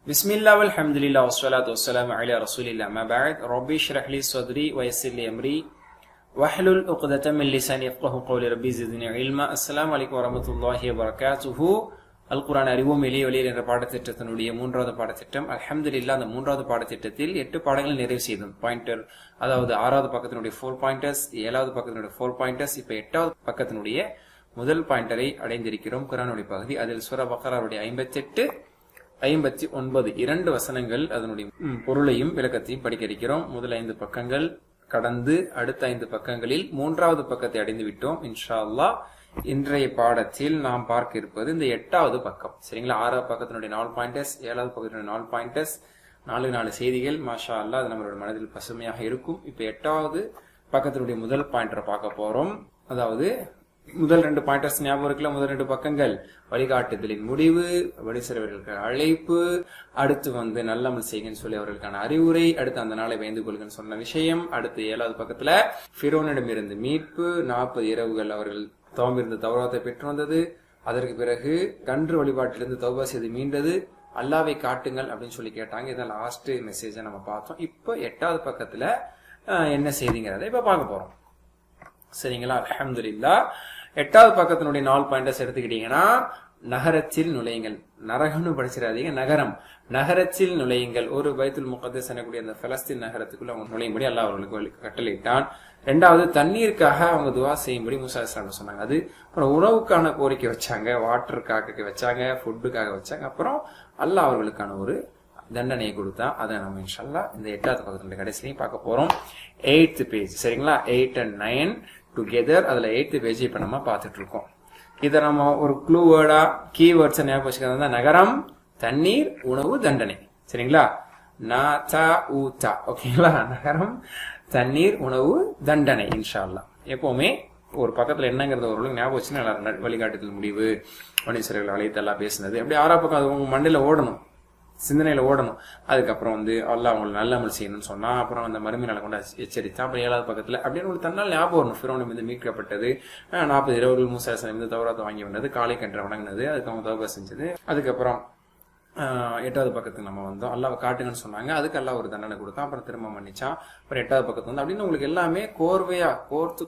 பிஸ்மில்லா வல்ஹம்துலில்லாஹ் வஸ்ஸலாத்து வஸ்ஸலாமு அலா ரசூலில்லாஹ் அம்மா பஅத் ரப்பி இஷ்ரஹ் லி ஸத்ரி வயஸ்ஸிர் லி அம்ரி வஹ்லுல் உக்ததம் மின் லிசானி யஃப்கஹு கௌலி ரப்பி ஸித்னி இல்மா. அஸ்ஸலாமு அலைக்கும் வரஹ்மத்துல்லாஹி வபரகாத்துஹு. அல் குர்ஆன் அறிவோம் எளிய வழியில் என்ற பாடத்திட்டத்தினுடைய 3வது பாடத்திட்டம். அல்ஹம்துலில்லாஹ் அந்த 3வது பாடத்திட்டத்தில் 8 பாடங்கள் நிறைவு செய்தோம். பாயிண்டர், அதாவது 6வது பக்கத்தினுடைய 4 பாயிண்டர்ஸ், 7வது பக்கத்தினுடைய 4 பாயிண்டர்ஸ், இப்ப 8வது பக்கத்தினுடைய முதல் பாயிண்டரை அடைந்திருக்கிறோம். குர்ஆனுடைய பகுதி, அதில் சூரா பக்ராவுடைய 58, 59 2 வசனங்கள், அதனுடைய பொருளையும் விளக்கத்தையும் படிக்க இருக்கிறோம். முதல் 5 பக்கங்கள் கடந்து அடுத்த 5 பக்கங்களில் 3வது பக்கத்தை அடைந்து விட்டோம். இன்ஷா அல்லாஹ் இன்றைய பாடத்தில் நாம் பார்க்க இருப்பது இந்த 8வது பக்கம். சரிங்களா? 6வது பக்கத்தினுடைய 4 பாயிண்டர்ஸ், 7வது பக்கத்தினுடைய 4 பாயிண்டர்ஸ், 4 செய்திகள். மாஷா அல்லாஹ், அது நம்மளோட மனதில் பசுமையாக இருக்கும். இப்ப 8வது பக்கத்தினுடைய முதல் பாயிண்டரை பார்க்க போறோம். அதாவது முதல் 2 பாயிண்டர்ஸ் ஞாபகம் இருக்குல்ல? முதல் 2 பக்கங்கள் வழிகாட்டுதலின் முடிவு, வழிசிறவர்களுக்கு அழைப்பு, அடுத்து நல்லமல் செய்யுங்கன்னு சொல்லி அவர்களுக்கான அறிவுரை, அடுத்து அந்த நாளை பயந்து கொள்ளுங்கன்னு சொன்ன விஷயம். அடுத்து 7வது பக்கத்துல ஃபிரௌனிடமிருந்து மீட்பு, 40 இரவுகள் அவர்கள் தவமிருந்து தௌராத்தை பெற்று வந்தது, அதற்கு பிறகு கன்று வழிபாட்டிலிருந்து தௌபா செய்து மீண்டது, அல்லாவை காட்டுங்கள் அப்படின்னு சொல்லி கேட்டாங்க. இதான் லாஸ்ட் மெசேஜை நம்ம பார்த்தோம். இப்போ 8வது பக்கத்துல என்ன செய்திங்கிறத இப்ப பார்க்க போறோம். சரிங்களா? அல்ஹம்துலில்லாஹ். 8வது பக்கத்தினுடைய 4 பாயிண்டர்ஸ் எடுத்துக்கிட்டீங்கன்னா, நகரத்தில் நுழையுங்கள். நரகம்னு படிச்சிடாதீங்க, நகரம். நகரத்தில் நுழையுங்கள். ஒரு பைத்துல் முகத்தஸ் எனக்கூடிய அந்த பலஸ்தீன் நகரத்துக்குள்ள அவங்க நுழையும்படி அல்லாஹ் அவர்களுக்கு கட்டளையிட்டான். 2வது தண்ணீருக்காக அவங்க துவா செய்யும்படி மூசா அலைஹிஸ்ஸலாம் சொன்னாங்க. அது அப்புறம் உணவுக்கான கோரிக்கை வச்சாங்க, வாட்டருக்காக வச்சாங்க, ஃபுட்டுக்காக வச்சாங்க. அப்புறம் அல்லாஹ் அவர்களுக்கான ஒரு தண்டனையை கொடுத்தா. அதை நம்ம இன்ஷா அல்லாஹ் இந்த 8வது பக்கத்தினுடைய கடைசிலையும் பார்க்க போறோம். 8th page. சரிங்களா? 8 and 9 டுகெதர். அதுல 8th பேஜ் இப்ப நம்ம பார்த்துட்டு இருக்கோம். இதை நம்ம ஒரு க்ளூ வேர்டா, கீவேர்ட்ஸ் ஞாபகம் வச்சுக்கிறது. நகரம், தண்ணீர், உணவு, தண்டனை. சரிங்களா? ஓகேங்களா? நகரம், தண்ணீர், உணவு, தண்டனை. இன்ஷா அல்லாஹ் எப்பவுமே ஒரு பக்கத்துல என்னங்கிறத ஒரு ஞாபகம் வச்சுன்னா நல்லா வழிகாட்டுதல் முடிவு, மனுஷர்கள் அழைத்து எல்லாம் பேசினது அப்படி 6வது பக்கம் அது உங்க மண்டையில ஓடணும், சிந்தனையில ஓடணும். அதுக்கப்புறம் அல்லாஹ் அவங்களுக்கு நல்ல அமல் செய்யணும்னு சொன்னா, அப்புறம் அந்த மறுமை நாளை கொண்டு எச்சரித்தா. அப்புறம் 7வது பக்கத்துல அப்படின்னு உங்களுக்கு தன்னால் ஞாபகம் வரணும். ஃபிரௌன் மீது மீட்கப்பட்டது, 40 இரவுகள் மூசா அலைஹிஸ்ஸலாம் தௌராத்தை வாங்கி வந்தது, காளை கன்று வணங்கினது, அதுக்கு அவங்க தௌபா செஞ்சது. அதுக்கப்புறம் 8வது பக்கத்துக்கு நம்ம வந்தோம். அல்லாஹ் காட்டுங்கன்னு சொன்னாங்க, அதுக்கு அல்லாஹ் ஒரு தண்டனை கொடுத்தான், அப்புறம் திரும்ப மன்னிச்சான். அப்புறம் 8வது பக்கத்து அப்படின்னு உங்களுக்கு எல்லாமே கோர்வையா கோர்த்து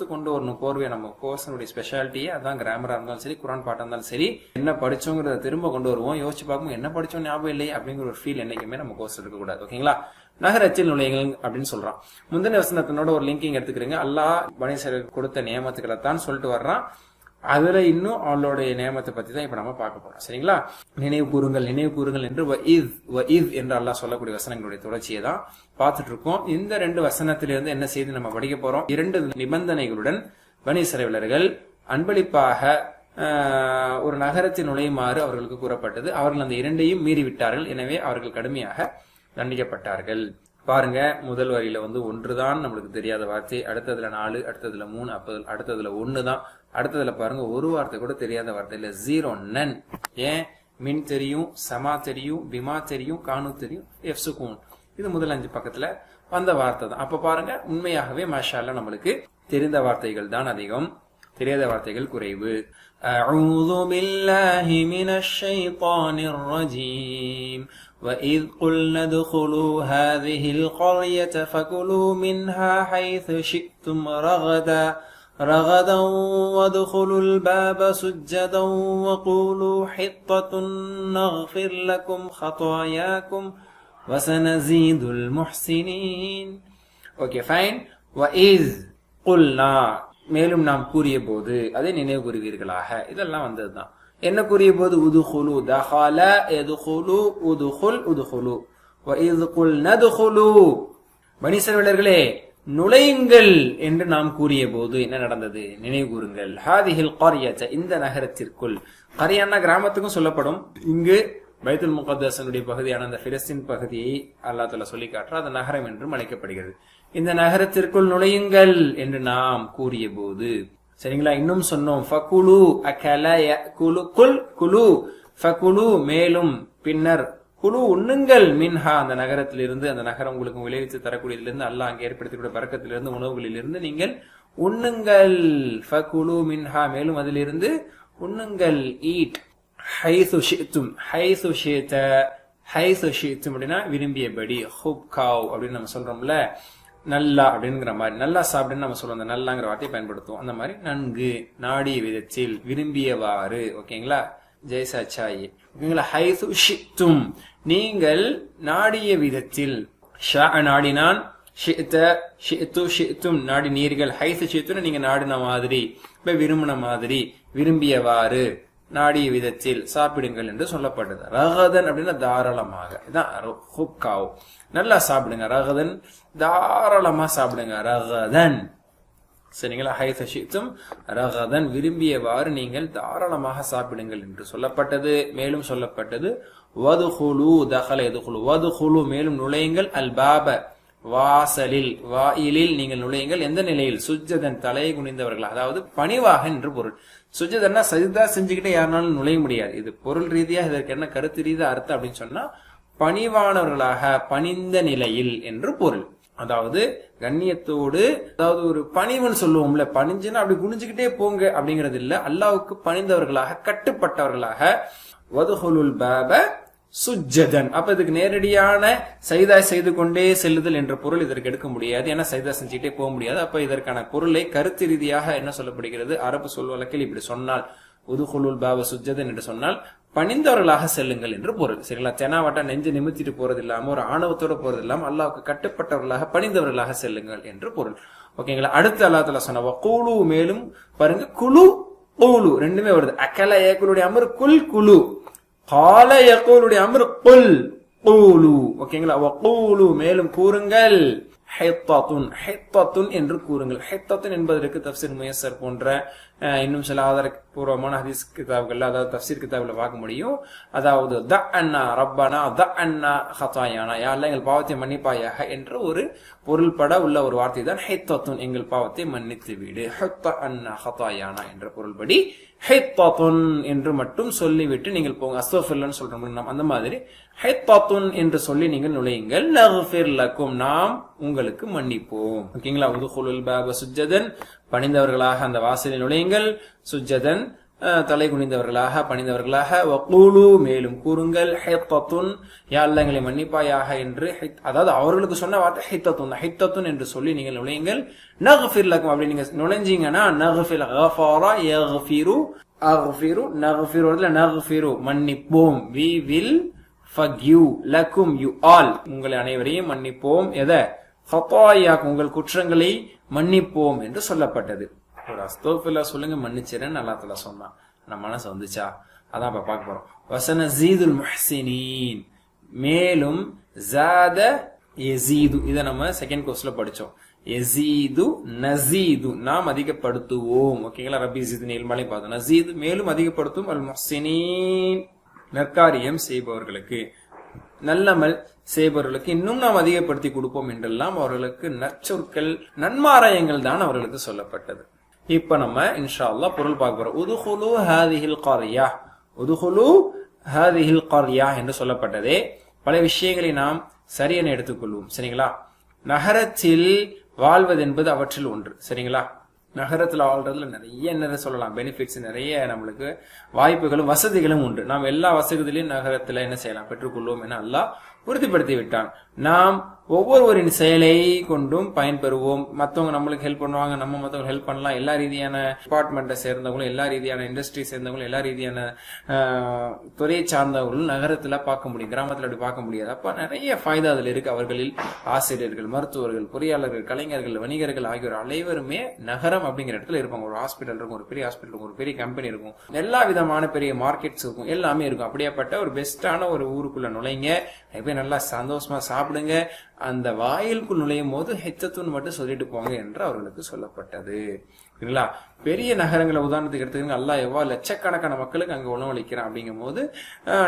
கொண்டு வரணும். கோர்வையா நம்ம கோர்ஸனுடைய ஸ்பெஷாலிட்டியே அதான். கிராமரா இருந்தாலும் சரி, குரான் பாட்டா இருந்தாலும் சரி, என்ன படிச்சோங்கிறத திரும்ப கொண்டு வருவோம். யோசிச்சு பார்க்கும் என்ன படிச்சோம் ஞாபகம் இல்லையே அப்படிங்கிற ஒரு ஃபீல் என்னைக்குமே நம்ம கோர்ஸ் எடுக்க கூடாது. ஓகேங்களா? நகரத்தில் நுழையுங்கள் அப்படின்னு சொல்றான். முந்தின வசனத்தினோட ஒரு லிங்கிங் எடுத்துக்கிறீங்க. அல்லாஹ் பனி இஸ்ராயேலுக்கு கொடுத்த நியமத்துக்களை தான் சொல்லிட்டு வர்றான். அதுல இன்னும் அவளுடைய நியமத்தை பத்தி தான் இப்ப நம்ம பார்க்க போறோம். சரிங்களா? நினைவு கூறுங்கள் என்று வஇத் என்று அல்லாஹ் சொல்லக்கூடிய வசனங்களுடைய தொடர்ச்சியை தான் பார்த்துட்டு இருக்கோம். இந்த 2 வசனத்திலிருந்து என்ன செய்து நம்ம படிக்க போறோம்? 2 நிபந்தனைகளுடன் பனி இஸ்ராயேலர்கள் அன்பளிப்பாக ஒரு நகரத்தில் நுழையுமாறு அவர்களுக்கு கூறப்பட்டது. அவர்கள் அந்த 2ஐயும் மீறிவிட்டார்கள். எனவே அவர்கள் கடுமையாக தண்டிக்கப்பட்டார்கள். பாருங்க, முதல் வரியில 1 தான் நம்மளுக்கு தெரியாத வார்த்தை, அடுத்ததுல 4, அடுத்ததுல 3, அடுத்ததுல 1 தான். அடுத்ததுல பாருங்க ஒரு வார்த்தை கூட தெரியாத வார்த்தை இல்ல, 0 நன். ஏன்? மின் தெரியும், சமா தெரியும், பிமா தெரியும், கானு தெரியும், எஃப்சுகூன். இது முதல் 5 பக்கத்துல வந்த வார்த்தை தான். அப்ப பாருங்க, உண்மையாகவே மாஷா அல்லாஹ் நம்மளுக்கு தெரிந்த வார்த்தைகள் தான் அதிகம், தெரியாத வார்த்தைகள் குறைவு. அஊது பில்லாஹி மினஷ் ஷைத்தானிர் ரஜீம். وَإِذْ قُلْنَا ادْخُلُوا هَذِهِ الْقَرْيَةَ فَكُلُوا مِنْهَا حَيْثُ شِئْتُمْ رَغَدًا وَادْخُلُوا الْبَابَ سُجَّدًا وَقُولُوا حِطَّةٌ نَغْفِرْ لَكُمْ خَطَايَاكُمْ وَسَنَزِيدُ الْمُحْسِنِينَ. Okay, fine. وَإِذْ قُلْنَا, மேலும் நாம் கூறிய போது, அதை நினைவு கூறுவீர்களாக. இதெல்லாம் வந்ததுதான். என்ன கூறிய போது? உதுகுலு, தஹால, எதுகுலு, உதுகுல், உதுகுலு. وَإِذْ قُلْنَا ادْخُلُوا, பனி இஸ்ராயேலர்களே நுழையுங்கள் என்று நாம் கூறிய போது என்ன நடந்தது? நினைவு கூறுங்கள். ஹாதிஹில் கர்யத, இந்த நகரத்திற்குள். கர்யான்னா கிராமத்துக்கும் சொல்லப்படும். இங்கு பைத்துல் முகத்தஸனுடைய பகுதியான அந்த பிலஸ்தீன் பகுதியை அல்லாஹ் தஆலா சொல்லி காட்டுறார். அது நகரம் என்றும் அழைக்கப்படுகிறது. இந்த நகரத்திற்குள் நுழையுங்கள் என்று நாம் கூறிய போது, சரிங்களா? இன்னும் சொன்னோம், ஃபகுலு, அகல, யகுலு, குல், குலு, ஃபகுலு, மேலும், பின்னர், குலு, உண்ணுங்கள், மின்ஹா, அந்த நகரத்திலிருந்து, அந்த நகரம் உங்களுக்கு விளைவித்து தரக்கூடியதிலிருந்து, அல்லாஹ் அங்கே ஏற்படுத்தக்கூடிய பரக்கத்திலிருந்து, உணவுகளிலிருந்து நீங்கள் உண்ணுங்கள். ஃபகுலு மின்ஹா, மேலும் அதிலிருந்து உண்ணுங்கள். ஈட். ஹைது ஷி'தும், ஹைது ஷி'த, ஹைசு ஷித்தும் அப்படின்னா விரும்பியபடி, ஹுப்காவ் அப்படின்னு நம்ம சொல்றோம்ல, நல்லா அப்படிங்கிற மாதிரி, நல்லா சாப்பிடுன்னு நம்ம சொல்லுவோம், அந்த நல்லாங்கிற வார்த்தையை பயன்படுத்துவோம். அந்த மாதிரி நன்கு, நாடிய விதத்தில், விரும்பியவாறு. ஓகேங்களா, ஜெய்சா சாயி. ஓகேங்களா, ஹைசு ஷித்தும் நீங்கள் நாடிய விதத்தில், ஷா நாடினான், நாடி நீர்கள், ஹைசு ஷித்துன்னு நீங்க நாடின மாதிரி, இப்ப விரும்பின மாதிரி, விரும்பியவாறு, நாடிய விதத்தில் சாப்பிடுங்கள் என்று சொல்லப்பட்டது. ரகதன் அப்படின்னா தாராளமாக, இதான் ஹுப்காவ், நல்லா சாப்பிடுங்க. ரகதன் தாராளமா சாப்பிடுங்க, ரகதன். சரிங்களா, ஹைசு ஷித்தும் ரகதன் விரும்பியவாறு நீங்கள் தாராளமாக சாப்பிடுங்கள் என்று சொல்லப்பட்டது. மேலும் சொல்லப்பட்டது வதுஹுலு, தஹல யதுஹுலு, வதுஹுலு மேலும் நுழையுங்கள், அல் பாப வாசலில், வாயிலில் நீங்கள் நுழையுங்கள். எந்த நிலையில்? சுஜ்ஜதன் தலையை குனிந்தவர்கள், அதாவது பணிவாக என்று பொருள். சுஜ்ஜதன்னா சஜ்தா செஞ்சுக்கிட்டே யாருனாலும் நுழைய முடியாது. இது பொருள் ரீதியா இதற்கு என்ன கருத்து ரீதியா அர்த்தம் அப்படின்னு சொன்னா, பணிவானவர்களாக, பணிந்த நிலையில் என்று பொருள். அதாவது கண்ணியத்தோடு, அதாவது ஒரு பணிவுன்னு சொல்லுவோம்ல, பணிஞ்சுன்னா அப்படி குனிஞ்சுக்கிட்டே போங்க அப்படிங்கிறது இல்ல, அல்லாவுக்கு பணிந்தவர்களாக, கட்டுப்பட்டவர்களாக. வதுஹுலுல் பாப சுஜ்ஜதன். அப்ப இதுக்கு நேரடியான சைதா செய்து கொண்டே செல்லுதல் என்ற பொருள் இதற்கு எடுக்க முடியாது, ஏன்னா சைதா செஞ்சுட்டே போக முடியாது. அப்ப இதற்கான பொருளை கருத்து ரீதியாக என்ன சொல்லப்படுகிறது, அரபு சொல் வழக்கில் இப்படி சொன்னால், உதுஹுலுல் பாப சுஜ்ஜதன் என்று சொன்னால் பணிந்தவர்களாக செல்லுங்கள் என்று பொருள். சரிங்களா, தெனாவட்டா நெஞ்சு நிமித்திட்டு போறது இல்லாம, ஒரு ஆணவத்தோட போறது இல்லாம, அல்லாவுக்கு கட்டுப்பட்டவர்களாக, பணிந்தவர்களாக செல்லுங்கள் என்று பொருள். ஓகேங்களா, அடுத்து அல்லாஹ் தஆலா சொன்ன குலு, மேலும் பாருங்க, குலு குலு ரெண்டுமே வருது. அக்கல ஏக்குலுடைய அமர் குல் குலு, கால யகூலுடைய அம்ர் குல் கூலு. ஓகேங்களா, வகூலு மேலும் கூறுங்கள், ஹைத்தத்துன், ஹைத்தத்துன் என்று கூறுங்கள். ஹைத்தத்துன் என்பதற்கு தஃப்சீர் முயஸ்ஸர் போன்ற இன்னும் சில ஆதாரபூர்வமான ஹதீஸ் கிதாபுகள்ல, அதாவது தஃப்சீர் கிதாபுல பார்க்க முடியும். அதாவது தஅன்னா ரப்பனா தஅன்னா ஹதாயானா, யா அல்லாஹ் எங்கள் பாவத்தை மன்னிப்பாயாக என்ற ஒரு பொருள்பட உள்ள ஒரு வார்த்தை தான் ஹைத்தத்துன், எங்கள் பாவத்தை மன்னித்து விடு. ஹத்தஅன்னா ஹதாயானா என்ற பொருள்படி ஹைத்தத்துன் என்று மட்டும் சொல்லிவிட்டு நீங்கள் போங்க. அஸ்தக்ஃபிருல்லாஹ்னு சொல்றோம் நாம், அந்த மாதிரி ஹைத்தத்துன் என்று சொல்லி நீங்கள் நுழையுங்கள். நக்ஃபிர் லக்கும், நாம் உங்களுக்கு மன்னிப்போம். ஓகேங்களா, உதுஹுலுல் பாப சுஜ்ஜதன், பணிந்தவர்களாக அந்த வாசலில் நுழையுங்கள். சுஜ்ஜதன் தலை குனிந்தவர்களாக, பணிந்தவர்களாக. வகூலு மேலும் கூறுங்கள், ஹைத்தத்துன் யா அல்லாஹ் எங்களை மன்னிப்பாயாக என்று, அதாவது அவர்களுக்கு சொன்ன வார்த்தை ஹைத்தத்துன், ஹைத்தத்துன் என்று சொல்லி நீங்கள் நுழையுங்கள். நக்ஃபிர் லக்கும், அப்படி நீங்க நுழைஞ்சீங்கன்னா, நக்ஃபிர் கஃபர யக்ஃபிரு, அக்ஃபிரு நக்ஃபிரு, அதுல நக்ஃபிரு மன்னிப்போம், we will forgive, லக்கும் யூ ஆல் உங்களை அனைவரையும் மன்னிப்போம். எதை? ஹதாயாக்கும் உங்கள் குற்றங்களை மன்னிப்போம் என்று சொல்லப்பட்டது. ஒரு அஸ்தக்ஃபிருல்லாஹ் சொல்லுங்க, மன்னிச்சிரேன்னு அல்லாஹ் தஆலா சொன்னான். நம்ம மனசு வந்துச்சா? அதான் இப்ப பார்க்க போறோம். வஸனஸீதுல் முஹ்ஸினீன், மேலும் ஜாத யஸீது, இதை நம்ம செகண்ட் கோர்ஸ்ல படிச்சோம். யஸீது நஸீது, நாம் அதிகப்படுத்துவோம். ஓகேங்களா, ரப்பி ஸித்னி இல்மலை பார்த்தோம். நஸீது மேலும் அதிகப்படுத்தும், அல் முஹ்ஸினீன் நற்காரியம் செய்பவர்களுக்கு, நல்லமல் செய்பவர்களுக்கு இன்னும் நாம் அதிகப்படுத்தி கொடுப்போம் என்றெல்லாம் அவர்களுக்கு நற்சொற்கள், நன்மாராயங்கள் தான் அவர்களுக்கு சொல்லப்பட்டது. இப்ப நம்ம இன்ஷா அல்லாஹ் பொருள் பார்க்க போறோம். உதுஹுலு ஹாதிஹில் கர்யா, உதுஹுலு ஹாதிஹில் கர்யா என்று சொல்லப்பட்டதே பல விஷயங்களை நாம் சரியென எடுத்துக்கொள்வோம். சரிங்களா, நகரத்தில் வாழ்வது என்பது அவற்றில் ஒன்று. சரிங்களா, நகரத்துல வாழ்றதுல நிறைய சொல்லலாம், பெனிஃபிட்ஸ் நிறைய, நம்மளுக்கு வாய்ப்புகளும் வசதிகளும் உண்டு. நாம் எல்லா வசதிகளையும் நகரத்துல என்ன செய்யலாம், பெற்றுக்கொள்வோம் என அல்லாஹ் உறுதிப்படுத்தி விட்டான். நாம் ஒவ்வொருவரின் செயலை கொண்டும் பயன்பெறுவோம். மற்றவங்க நம்மளுக்கு ஹெல்ப் பண்ணுவாங்க, நம்ம மற்றவங்க ஹெல்ப் பண்ணலாம். எல்லா ரீதியான டிபார்ட்மெண்ட்டை சேர்ந்தவங்களும், எல்லா ரீதியான இண்டஸ்ட்ரி சேர்ந்தவங்களும், எல்லா ரீதியான துறையை சார்ந்தவர்களும் நகரத்துல பார்க்க முடியும், கிராமத்துல அப்படி பார்க்க முடியாது. அப்ப நிறைய ஃபாய்தா அதுல இருக்கு. அவர்களில் ஆசிரியர்கள், மருத்துவர்கள், பொறியாளர்கள், கலைஞர்கள், வணிகர்கள் ஆகியோர் அனைவருமே நகரம் அப்படிங்கிற இடத்துல இருப்பாங்க. ஒரு ஹாஸ்பிட்டல் இருக்கும், ஒரு பெரிய ஹாஸ்பிட்டல் இருக்கும், ஒரு பெரிய கம்பெனி இருக்கும், எல்லா விதமான பெரிய மார்க்கெட்ஸ் இருக்கும், எல்லாமே இருக்கும். அப்படியேப்பட்ட ஒரு பெஸ்டான ஒரு ஊருக்குள்ள நுழைங்க, நல்லா சந்தோஷமா சாப்பிடுங்க. அந்த வாயிலுக்குள் நுழையும் போது ஹெச்சத்துன்னு மட்டும் சொல்லிட்டு போங்க என்று அவர்களுக்கு சொல்லப்பட்டது. சரிங்களா, பெரிய நகரங்களை உதாரணத்துக்கு எடுத்துக்கங்க, அல்லாஹ் எவ்வளவு லட்சக்கணக்கான மக்களுக்கு அங்க உணவளிக்கிறான் அப்படிங்கும் போது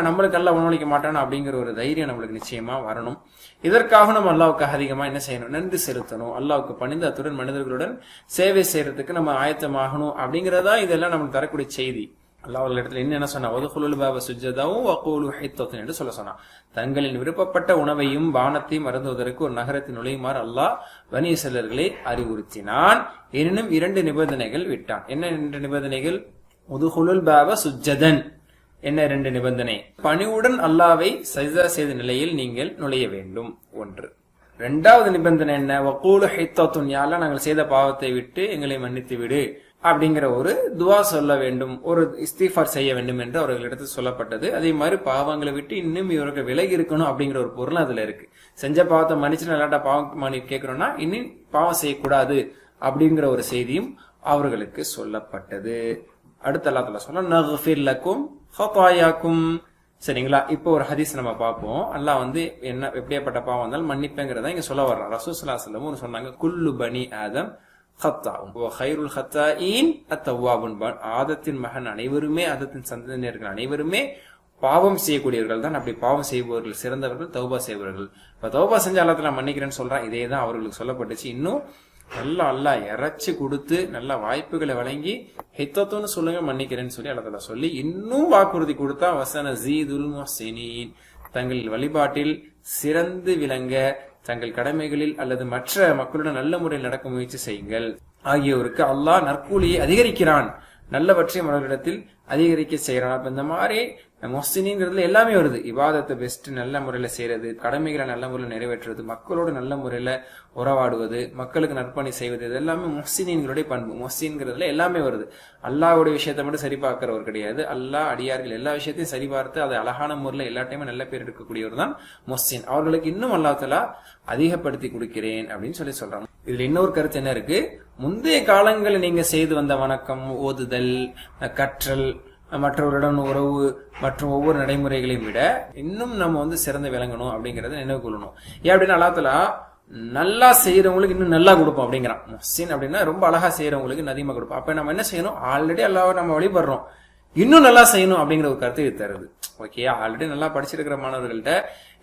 நம்மளுக்கு எல்லாம் உணவளிக்க மாட்டானோ அப்படிங்கிற ஒரு தைரியம் நம்மளுக்கு நிச்சயமா வரணும். இதற்காக நம்ம அல்லாவுக்கு அதிகமா என்ன செய்யணும், நன்றி செலுத்தணும். அல்லாவுக்கு பணிந்து அத்துடன் மனிதர்களுடன் சேவை செய்யறதுக்கு நம்ம ஆயத்தமாகணும். அப்படிங்கறதா இதெல்லாம் நம்மளுக்கு தரக்கூடிய செய்தி. அல்லாஹ் இடத்துல என்ன சொன்னா, வதுஹுலுல் பாப சுஜ்ஜதாவும் வகூலு ஹைத்தத்துன் என்று சொல்ல சொன்னான். தங்களின் விருப்பப்பட்ட உணவையும் பானத்தையும் அருந்துவதற்கு ஒரு நகரத்தின் நுழையுமாறு அல்லாஹ் பனி இஸ்ரவேலர்களை அறிவுறுத்தினான். எனினும் 2 நிபந்தனைகள் விட்டான். என்ன 2 நிபந்தனைகள்? உதுஹுலுல் பாப சுஜ்ஜதன், என்ன 2 நிபந்தனை? பணிவுடன் அல்லாஹ்வை சஜ்தா செய்த நிலையில் நீங்கள் நுழைய வேண்டும். 1. 2வது நிபந்தனை என்ன? வகூலு ஹித்தத்துன், யா அல்லாஹ் நாங்கள் செய்த பாவத்தை விட்டு எங்களை மன்னித்து விடு அப்படிங்கிற ஒரு துவா சொல்ல வேண்டும், ஒரு இஸ்திஃபார் செய்ய வேண்டும் என்று அவர்களிடத்தில் சொல்லப்பட்டது. அதே மாதிரி பாவங்களை விட்டு இன்னும் இவர்கள் விலகி இருக்கணும் அப்படிங்கிற ஒரு பொருள் அதுல இருக்கு. செஞ்ச பாவத்தை மன்னிச்சு நல்லாட்டா பாவம் மன்னி கேட்கிறோம்னா இன்னும் பாவம் செய்யக்கூடாது அப்படிங்கிற ஒரு செய்தியும் அவர்களுக்கு சொல்லப்பட்டது. அடுத்த அல்லாஹ் தஆலா சொல்ல நக்ஃபிர் லக்கும் ஹதாயாக்கும். சரிங்களா? இப்போ ஒரு ஹதீஸ் நம்ம பார்ப்போம். அல்லாஹ் என்ன எப்படியாப்பட்ட பாவம் வந்தாலும் மன்னிப்பேங்கிறத இங்க சொல்ல வர்றான். ரசூல் ஸல்லல்லாஹு அலைஹி வஸல்லம் சொன்னாங்க, குல்லு பனி ஆதம் ஹத்தாஉன் வ கைருல் ஹத்தாயின் அத்தவ்வாபுன். ஆதத்தின் மகன் அனைவருமே, ஆதத்தின் சந்ததியினர்கள் அனைவருமே பாவம் செய்யக்கூடியவர்கள் தான். அப்படி பாவம் செய்பவர்கள் சிறந்தவர்கள் தௌபா செய்பவர்கள். இப்ப தௌபா செஞ்ச அல்லாஹ் தஆலா மன்னிக்கிறேன்னு சொல்றான். இதே தான் அவர்களுக்கு சொல்லப்பட்டுச்சு. இன்னும் நல்லா அல்லாஹ் இறைச்சி கொடுத்து நல்ல வாய்ப்புகளை வழங்கி ஹித்தத்துன்னு சொல்லுங்க மன்னிக்கிறேன்னு சொல்லி அல்லாஹ் தஆலா சொல்லி இன்னும் வாக்குறுதி கொடுத்தா வசன ஜீதுல் முஹ்சினீன், தங்கள் வழிபாட்டில் சிறந்து விளங்க, தங்கள் கடமைகளில் அல்லது மற்ற மக்களுடன் நல்ல முறையில் நடக்க முயற்சி செய்யுங்கள் ஆகியோருக்கு அல்லாஹ் நற்கூலியை அதிகரிக்கிறான், நல்லவற்றை அவர்களிடத்தில் அதிகரிக்க செய்யறான். அப்ப இந்த மாதிரி முஹ்சினீங்கிறதுல எல்லாமே வருது. இபாதத்தை பெஸ்ட் நல்ல முறையில செய்யறது, கடமைகளை நல்ல முறையில் நிறைவேற்றுறது, மக்களோட நல்ல முறையில உறவாடுவது, மக்களுக்கு நற்பணி செய்வது, இது எல்லாமே முஹ்சினீன்களுடைய பண்பு. முஹ்சின்ங்கிறதுல எல்லாமே வருது. அல்லாஹ்வுடைய விஷயத்தை மட்டும் சரி பார்க்கிறவர் கிடையாது. அல்லாஹ் அடியார்கள் எல்லா விஷயத்தையும் சரி பார்த்து அதை அழகான முறையில் எல்லா டைமும் நல்ல பேர் எடுக்கக்கூடியவர் தான் முஹ்சின். அவர்களுக்கு இன்னும் அல்லாஹ் தஆலா அதிகப்படுத்தி கொடுக்கிறேன் அப்படின்னு சொல்லி சொல்றாங்க. இதுல இன்னொரு கருத்து என்ன இருக்கு? முந்தைய காலங்களில் நீங்க செய்து வந்த வணக்கம், ஓதுதல், கற்றல், மற்றவருடன் உறவு மற்றும் ஒவ்வொரு நடைமுறைகளையும் விட இன்னும் நம்ம சிறந்து விளங்கணும் அப்படிங்கறத நினைவு கொள்ளணும். ஏன் அப்படின்னா அல்லாஹ் தஆலா நல்லா செய்யறவங்களுக்கு இன்னும் நல்லா கொடுப்போம் அப்படிங்கிறான். முஹ்சின் அப்படின்னா ரொம்ப அழகா செய்யறவங்களுக்கு அதிகமா கொடுப்போம். அப்ப நம்ம என்ன செய்யணும்? ஆல்ரெடி அல்லாஹ்வை நம்ம வழிபடுறோம், இன்னும் நல்லா செய்யணும் அப்படிங்கிற ஒரு கருத்து இது தருது. ஓகே, ஆல்ரெடி நல்லா படிச்சிருக்கிற மாணவர்கள்ட்ட